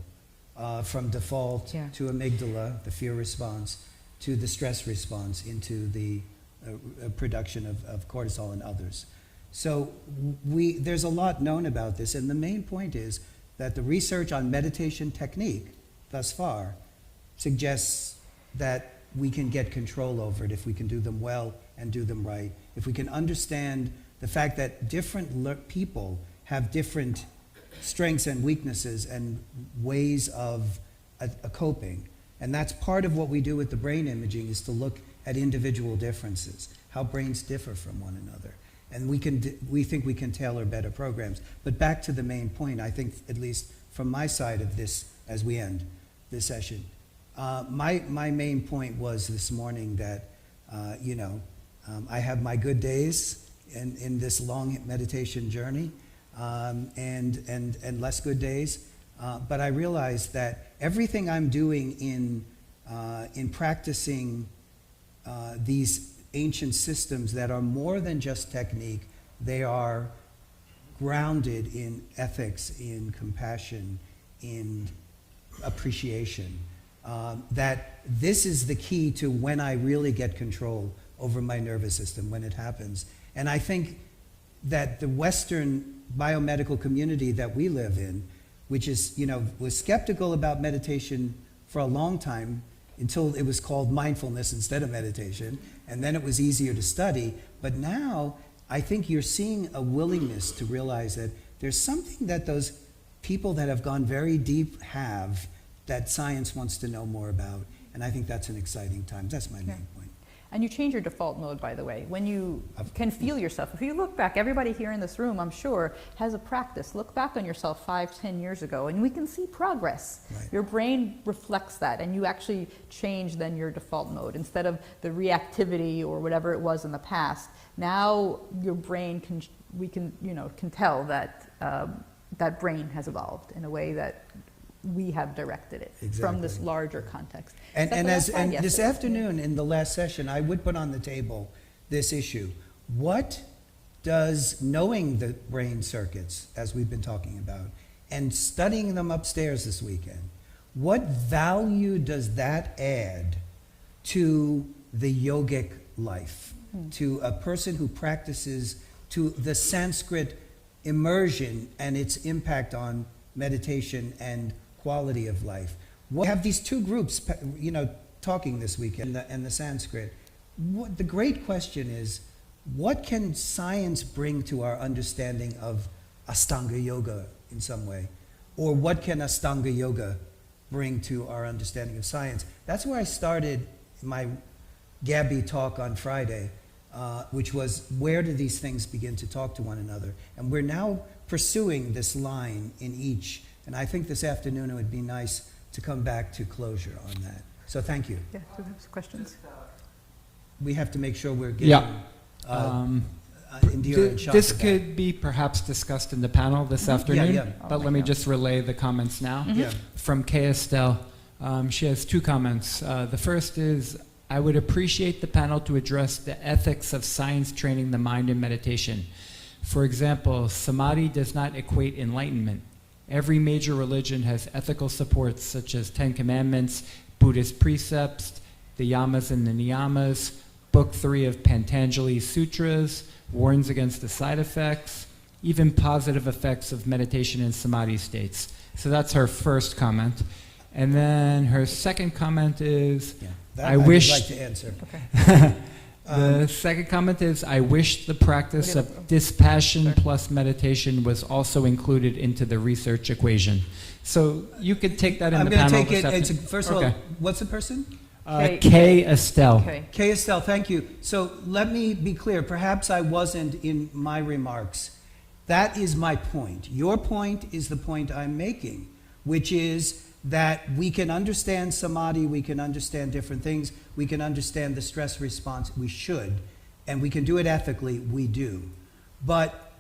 from default to amygdala, the fear response, to the stress response, into the production of cortisol and others. So there's a lot known about this, and the main point is that the research on meditation technique thus far suggests that we can get control over it if we can do them well and do them right. If we can understand the fact that different people have different strengths and weaknesses and ways of coping. And that's part of what we do with the brain imaging, is to look at individual differences, how brains differ from one another. And we think we can tailor better programs. But back to the main point, I think, at least from my side of this, as we end this session, my main point was this morning that, I have my good days in this long meditation journey, and less good days. But I realized that everything I'm doing in practicing these ancient systems that are more than just technique, they are grounded in ethics, in compassion, in appreciation. That this is the key to when I really get control over my nervous system, when it happens. And I think that the Western biomedical community that we live in, which is, was skeptical about meditation for a long time, until it was called mindfulness instead of meditation, and then it was easier to study. But now, I think you're seeing a willingness to realize that there's something that those people that have gone very deep have, that science wants to know more about. And I think that's an exciting time. That's my main point. And you change your default mode, by the way, when you can feel yourself. If you look back, everybody here in this room, I'm sure, has a practice. Look back on yourself 5-10 years ago, and we can see progress. Right. Your brain reflects that, and you actually change then your default mode. Instead of the reactivity or whatever it was in the past, now your brain can tell that that brain has evolved in a way that we have directed it from this larger context. And this afternoon in the last session, I would put on the table this issue. What does knowing the brain circuits, as we've been talking about, and studying them upstairs this weekend, what value does that add to the yogic life, to a person who practices, to the Sanskrit immersion and its impact on meditation and quality of life? We have these two groups, talking this weekend, and the Sanskrit. The great question is, what can science bring to our understanding of Ashtanga Yoga in some way? Or what can Ashtanga Yoga bring to our understanding of science? That's where I started my Gabby talk on Friday, which was, where do these things begin to talk to one another? And we're now pursuing this line in each. And I think this afternoon it would be nice to come back to closure on that. So thank you. Yeah, do we have questions? We have to make sure we're getting Indira and Shaka this back. could be perhaps discussed in the panel this afternoon, but let me just relay the comments now. From Kay Estelle. She has two comments. The first is, I would appreciate the panel to address the ethics of science training the mind in meditation. For example, samadhi does not equate enlightenment. Every major religion has ethical supports such as 10 Commandments, Buddhist precepts, the yamas and the niyamas, Book 3 of Patanjali's Sutras, warns against the side effects, even positive effects of meditation in samadhi states. So that's her first comment. And then her second comment is, Yeah, that I would wish. like to answer. The second comment is, I wish the practice of dispassion plus meditation was also included into the research equation. So you could take that in I'm the going to panel. take this it. afternoon. First of all, what's the person? Kay Estelle. Okay. Kay Estelle, thank you. So let me be clear. Perhaps I wasn't in my remarks. That is my point. Your point is the point I'm making, which is that we can understand samadhi, we can understand different things, we can understand the stress response, we should, and we can do it ethically, we do. But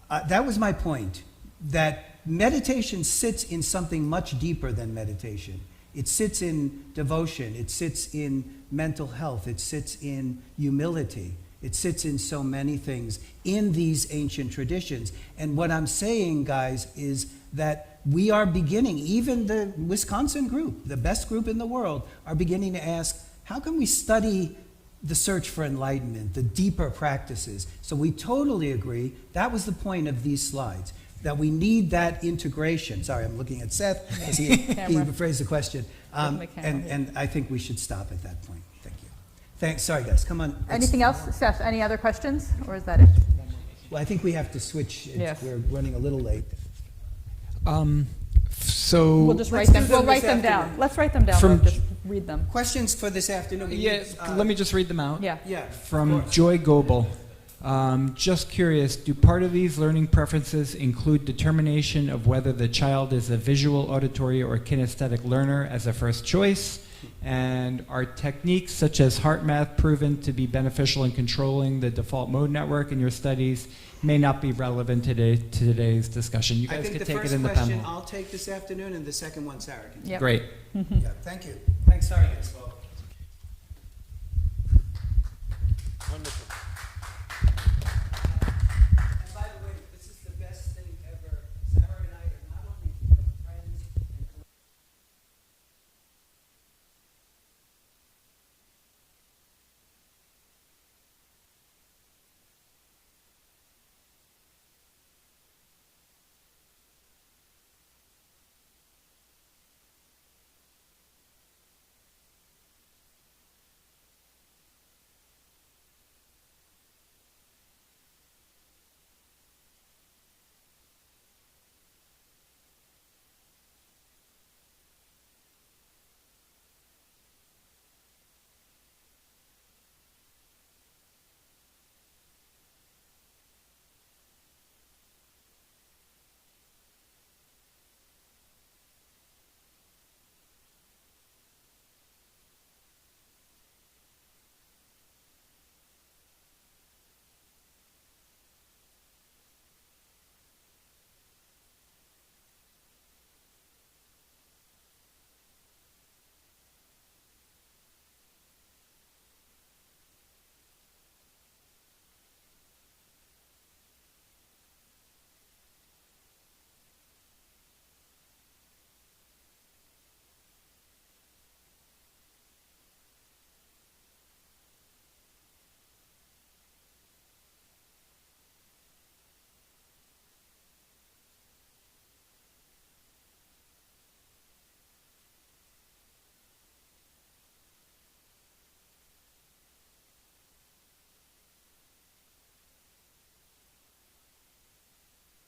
that was my point, that meditation sits in something much deeper than meditation. It sits in devotion, it sits in mental health, it sits in humility, it sits in so many things in these ancient traditions. And what I'm saying, guys, is that we are beginning, even the Wisconsin group, the best group in the world, are beginning to ask, how can we study the search for enlightenment, the deeper practices? So we totally agree. That was the point of these slides, that we need that integration. Sorry, I'm looking at Seth because he phrased the question. And I think we should stop at that point. Thank you. Thanks. Sorry, guys. Come on. Anything else? Seth, any other questions? Or is that it? Well, I think we have to switch. Yes. We're running a little late. So We'll just write Let's them. do We'll them write this them down. afternoon. Let's write them down. From- We'll just read them. Questions for this afternoon? let me just read them out. Yeah. Yeah. From Joy Goebel. Just curious, do part of these learning preferences include determination of whether the child is a visual, auditory, or kinesthetic learner as a first choice? And are techniques such as heart math proven to be beneficial in controlling the default mode network in your studies? May not be relevant to today's discussion. You I guys think could the take it first in the question panel. I'll take this afternoon, and the second one Sarah can take. Yep. Great. Yeah, thank you. Thanks, sorry, guys. Wonderful. And by the way, this is the best thing ever. Sarah and I are not only become friends and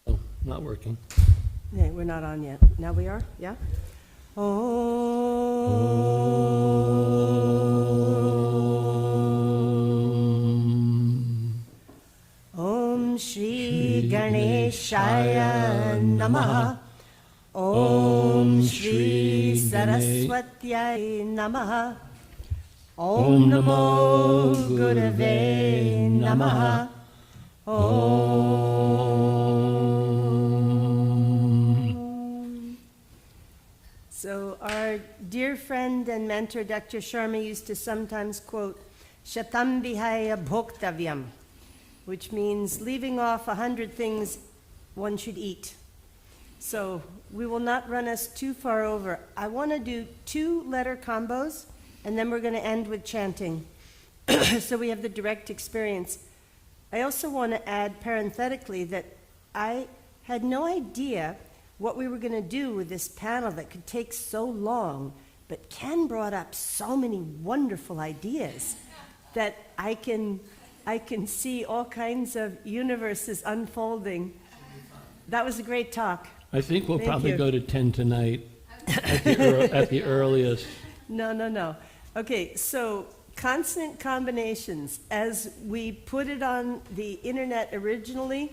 Oh, not working. Okay, we're not on yet. Now we are? Yeah? Om Shri Ganeshaya Namaha. Om Shri Saraswatyai Namaha. Om Namo Gurave Namaha. So our dear friend and mentor, Dr. Sharma, used to sometimes quote, Shatam Vihaya Bhoktavyam, which means leaving off 100 things one should eat. So we will not run us too far over. I want to do 2-letter combos, and then we're going to end with chanting. So we have the direct experience. I also want to add parenthetically that I had no idea what we were going to do with this panel that could take so long, but Ken brought up so many wonderful ideas that I can see all kinds of universes unfolding. That was a great talk. I think we'll Thank probably you. go to 10 tonight at the earliest. No. Okay, so consonant combinations, as we put it on the internet originally,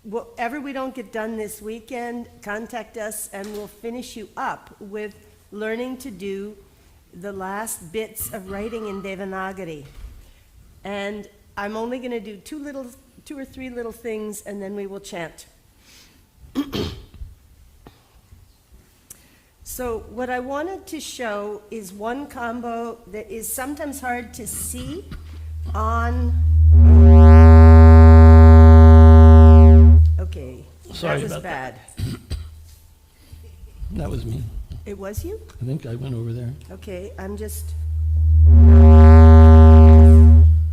whatever we don't get done this weekend, contact us and we'll finish you up with learning to do the last bits of writing in Devanagari. And I'm only going to do two or three little things, and then we will chant. So what I wanted to show is one combo that is sometimes hard to see on... Okay, Sorry that was about bad. That was me. It was you? I think I went over there. Okay, I'm just...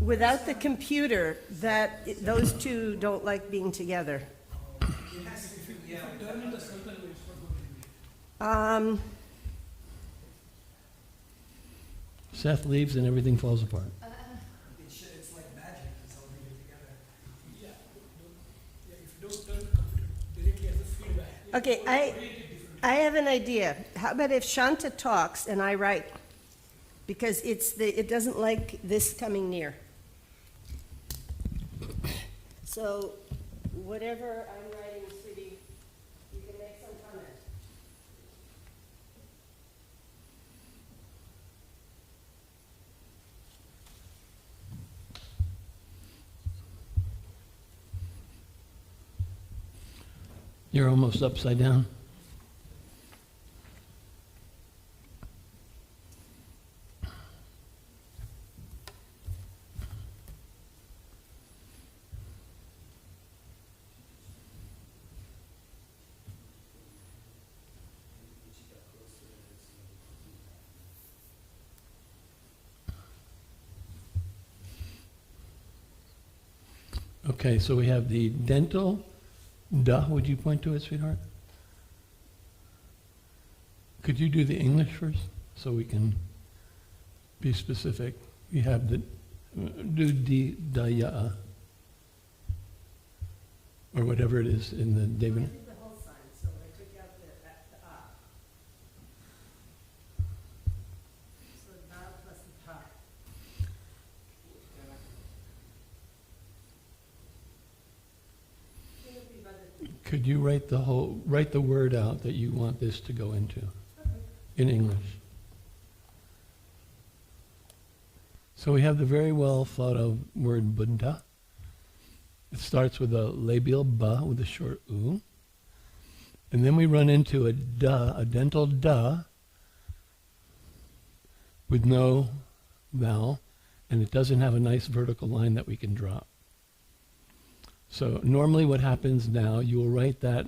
Without the computer, those two don't like being together. Seth leaves and everything falls apart. It's like magic, it's all together. If you don't turn the computer directly as a feedback. Okay, I have an idea. How about if Shanta talks and I write? Because it doesn't like this coming near. So whatever I'm writing, sweetie, you can make some comment. You're almost upside down. Okay, so we have the dental duh. Would you point to it, sweetheart? Could you do the English first so we can be specific? We have the do di da ya or whatever it is in the David. The whole sign, so I took out the ah. So the vowel plus the ta. Could you write the word out that you want this to go into in English? So we have the very well thought of word Buddha. It starts with a labial ba with a short u. And then we run into a duh, a dental duh with no vowel, and it doesn't have a nice vertical line that we can drop. So normally what happens now, you will write that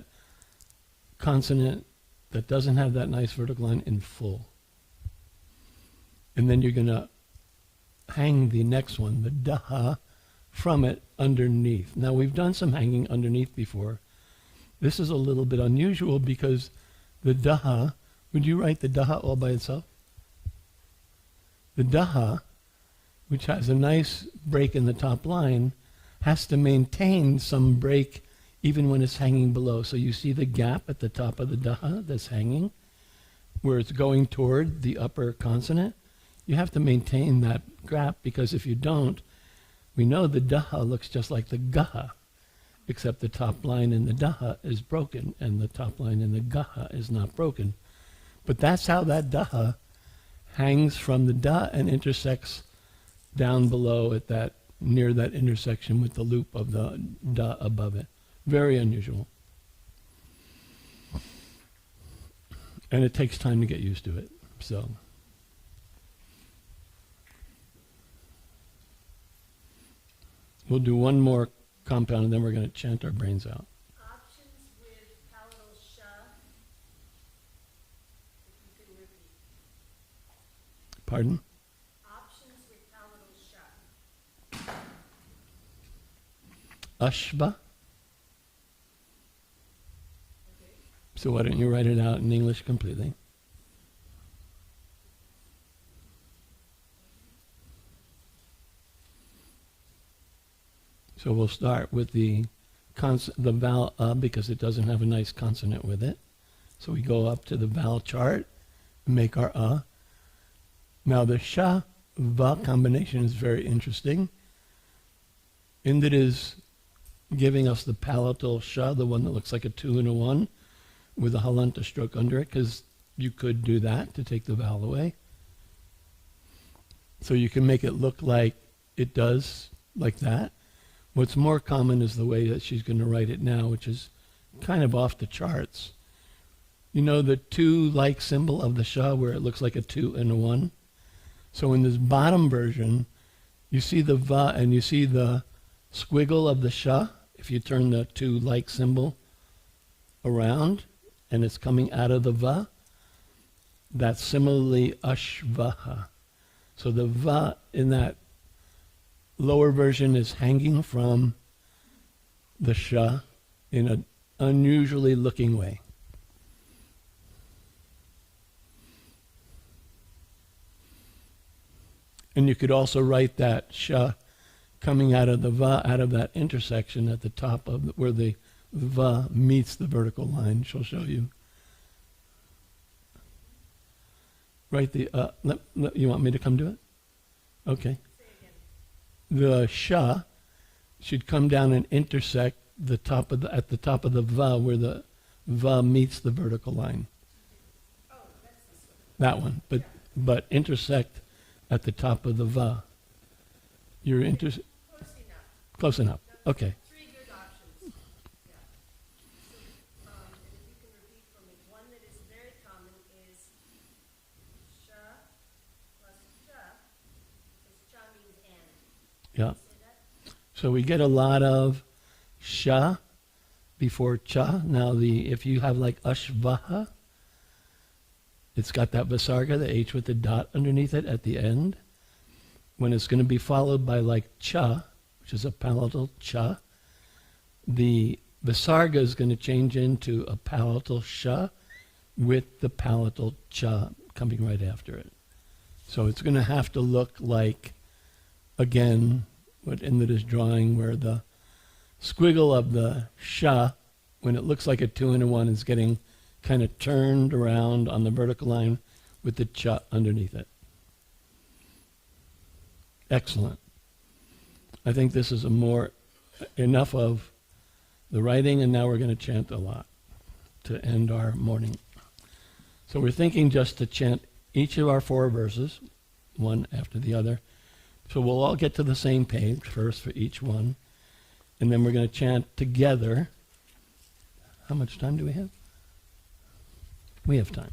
consonant that doesn't have that nice vertical line in full. And then you're going to hang the next one, the daha, from it underneath. Now we've done some hanging underneath before. This is a little bit unusual because the daha, would you write the daha all by itself? The daha, which has a nice break in the top line, has to maintain some break even when it's hanging below. So you see the gap at the top of the daha that's hanging, where it's going toward the upper consonant. You have to maintain that gap, because if you don't, we know the daha looks just like the gaha, except the top line in the daha is broken and the top line in the gaha is not broken. But that's how that daha hangs from the da and intersects down below at that, near that intersection with the loop of the da above it. Very unusual. And it takes time to get used to it. So we'll do one more compound and then we're going to chant our brains out. Options with palatal sha. If you can repeat. Pardon? Options with palatal sha. Ashba. So why don't you write it out in English completely? So we'll start with the vowel because it doesn't have a nice consonant with it. So we go up to the vowel chart and make our Now the sha-va combination is very interesting. And it is giving us the palatal sha, the one that looks like a 2 and a 1, with a halanta stroke under it, because you could do that to take the vowel away. So you can make it look like it does, like that. What's more common is the way that she's going to write it now, which is kind of off the charts. You know the 2-like symbol of the sha where it looks like a 2 and a 1? So in this bottom version, you see the va and you see the squiggle of the sha. If you turn the 2-like symbol around and it's coming out of the va, that's similarly ashvaha. So the va in that lower version is hanging from the sha in an unusually looking way. And you could also write that sha coming out of the va, out of that intersection at the top of where the va meets the vertical line. She'll show you. Write the, you want me to come to it? Okay. The sha should come down and intersect the top of at the top of the va where the va meets the vertical line. Oh, that's this one. That one, but intersect at the top of the va. You're close enough. Close enough. Okay. 3 good options. Yeah. So, if you can repeat for me, one that is very common is sha plus cha, because cha means and. Yeah. So we get a lot of sha before cha. Now if you have like ashvaha, it's got that visarga, the H with the dot underneath it at the end. When it's going to be followed by like cha, which is a palatal cha, the visarga is going to change into a palatal sha with the palatal cha coming right after it. So it's going to have to look like, again, what Indra is drawing, where the squiggle of the sha, when it looks like a 2 and a 1, is getting kind of turned around on the vertical line with the cha underneath it. Excellent. I think this is enough of the writing, and now we're going to chant a lot to end our morning. So we're thinking just to chant each of our 4 verses, one after the other. So we'll all get to the same page first for each one, and then we're going to chant together. How much time do we have? We have time.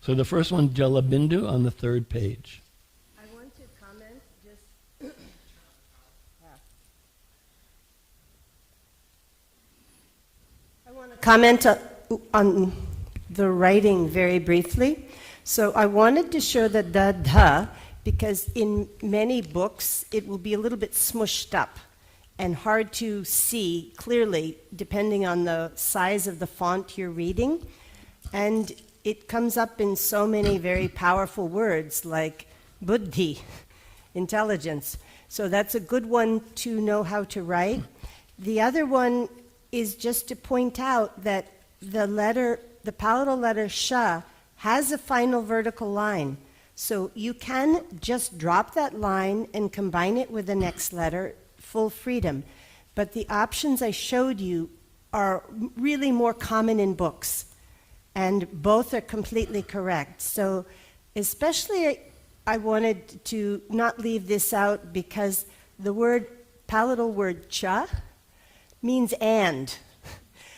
So the first one, Jalabindu, on the 3rd page. I want to comment just... I want to comment on the writing very briefly. So I wanted to show the da-dha, because in many books it will be a little bit smushed up and hard to see clearly depending on the size of the font you're reading. And it comes up in so many very powerful words like buddhi, intelligence. So that's a good one to know how to write. The other one is just to point out that the palatal letter sha has a final vertical line. So you can just drop that line and combine it with the next letter, full freedom. But the options I showed you are really more common in books, and both are completely correct. So especially I wanted to not leave this out because the palatal word cha means and.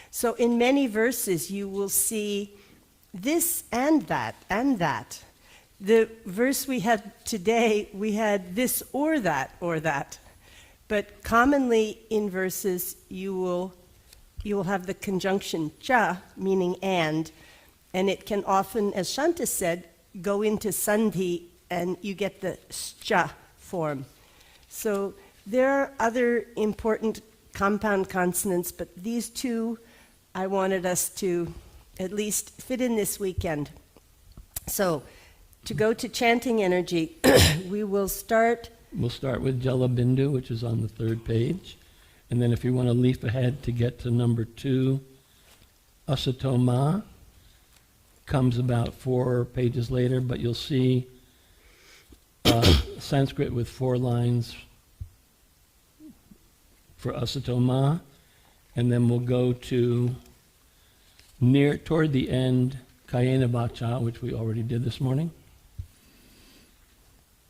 So in many verses you will see this and that and that. The verse we had today, we had this or that or that. But commonly in verses you will have the conjunction cha, meaning and it can often, as Shanta said, go into sandhi and you get the scha form. So there are other important compound consonants, but these 2 I wanted us to at least fit in this weekend. So, to go to chanting energy, we will start. We'll start with Jalabindu, which is on the 3rd page. And then if you want to leap ahead to get to number 2, Asatoma comes about 4 pages later, but you'll see Sanskrit with 4 lines for Asatoma. And then we'll go to toward the end, Kayena Vacha, which we already did this morning.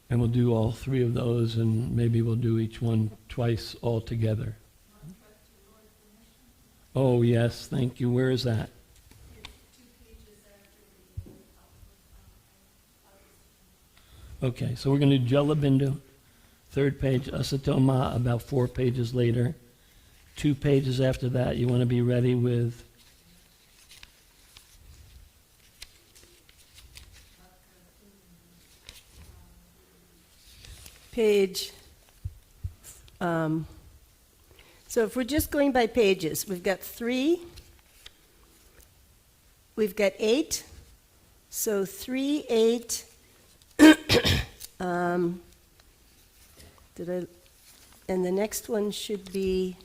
And we'll do all 3 of those, and maybe we'll do each one twice all together. Oh, yes, thank you. Where is that? Okay, so we're going to do Jalabindu, 3rd page, Asatoma, about 4 pages later. 2 pages after that, you want to be ready with page. So if we're just going by pages, we've got 3, we've got 8, so 3, 8, and the next one should be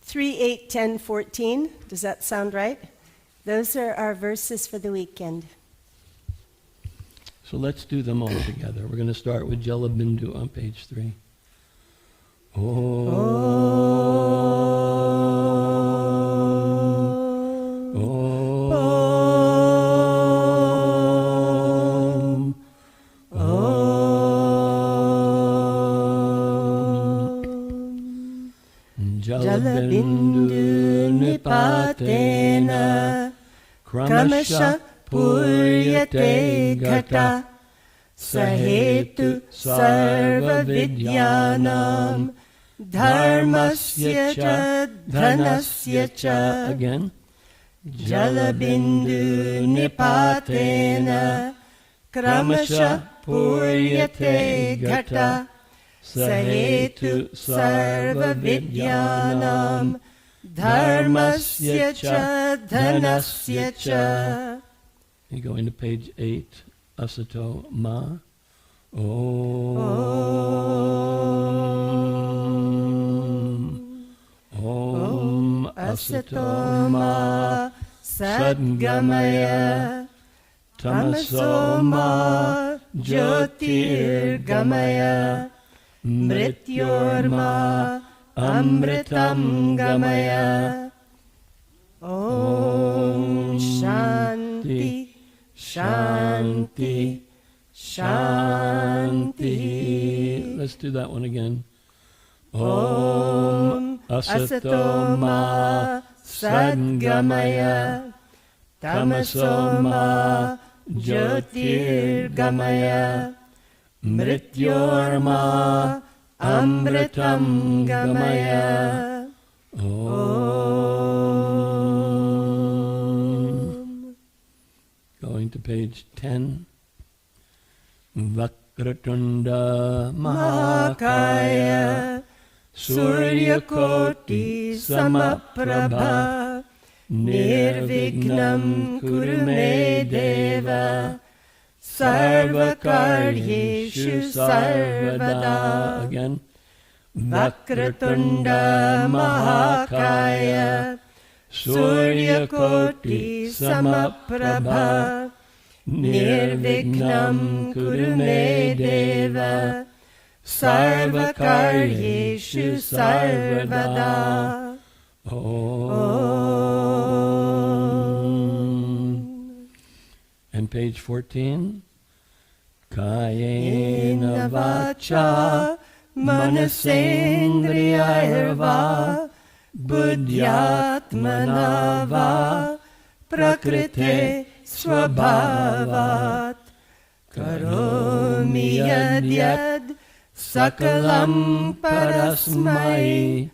3, 8, 10, 14. Does that sound right? Those are our verses for the weekend. So let's do them all together. We're going to start with Jalabindu on page 3. Jalabindu nipatena kramasha puryate ghata sahetu sarva vidyanam dharmasya cha dhanasya cha. Again. Jalabindu nipatena kramasha puryate ghata sahetu sarva vidyanam dharmasya cha dhanasya cha. You go into page 8, Asato Ma. Om Asato Ma Sadgamaya Tamaso Ma Jyotirgamaya Mrityorma Amritam Gamaya. Om Shanti Shanti Shanti. Let's do that one again. Om Asato Ma Sadgamaya Tamaso Ma Jyotirgamaya Mrityorma Amritam Gamaya. Om. Going to page 10. Vakratunda Mahakaya Suryakoti Samaprabha Nirvignam Kurume Deva Sarvakaryeshu Sarvada. Again. Vakratunda Mahakaya Suryakoti Samaprabha Nirvignam Kurume Deva Sarvakaryeshu Sarvada. Om. And page 14. Kayena Vacha Manasendriyarva Buddhyatmana va Prakrite Swabhavat Karomi Yadyad Sakalam Parasmai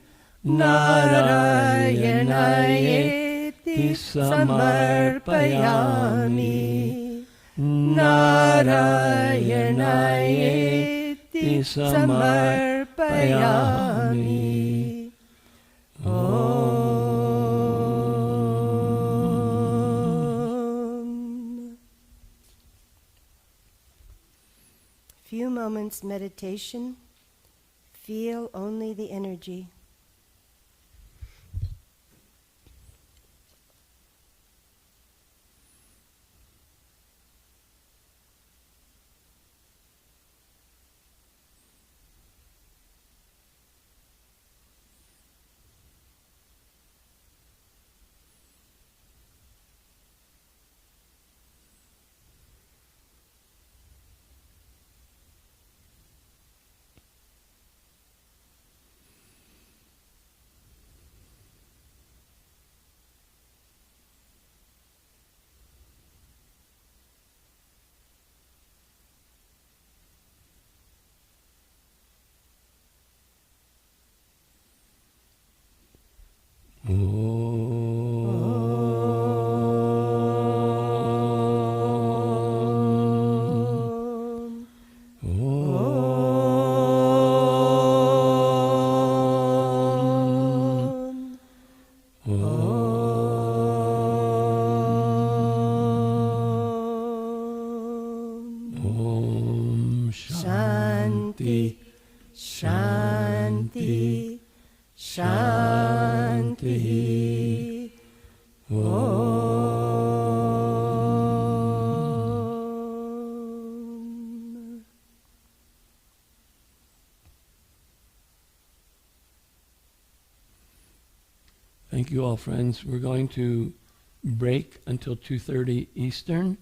Narayanayeti Samarpayami. Narayanayeti Samarpayami. Om. few moments meditation, feel only the energy. Om Shanti, Shanti, Shanti. Om. Thank you all, friends. We're going to break until 2:30 Eastern,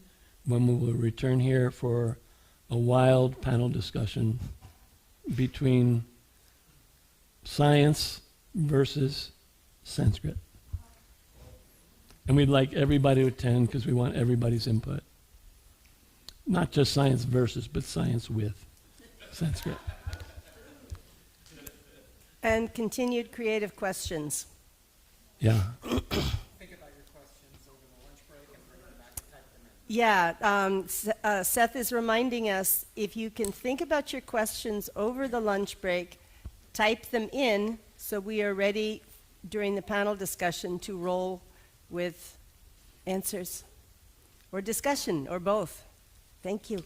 when we will return here for a wild panel discussion between science versus Sanskrit. And we'd like everybody to attend because we want everybody's input. Not just science versus, but science with Sanskrit. And continued creative questions. Yeah. Think about your questions over the lunch break and bring them back and type them in. Yeah, Seth is reminding us, if you can think about your questions over the lunch break, type them in so we are ready during the panel discussion to roll with answers or discussion or both. Thank you.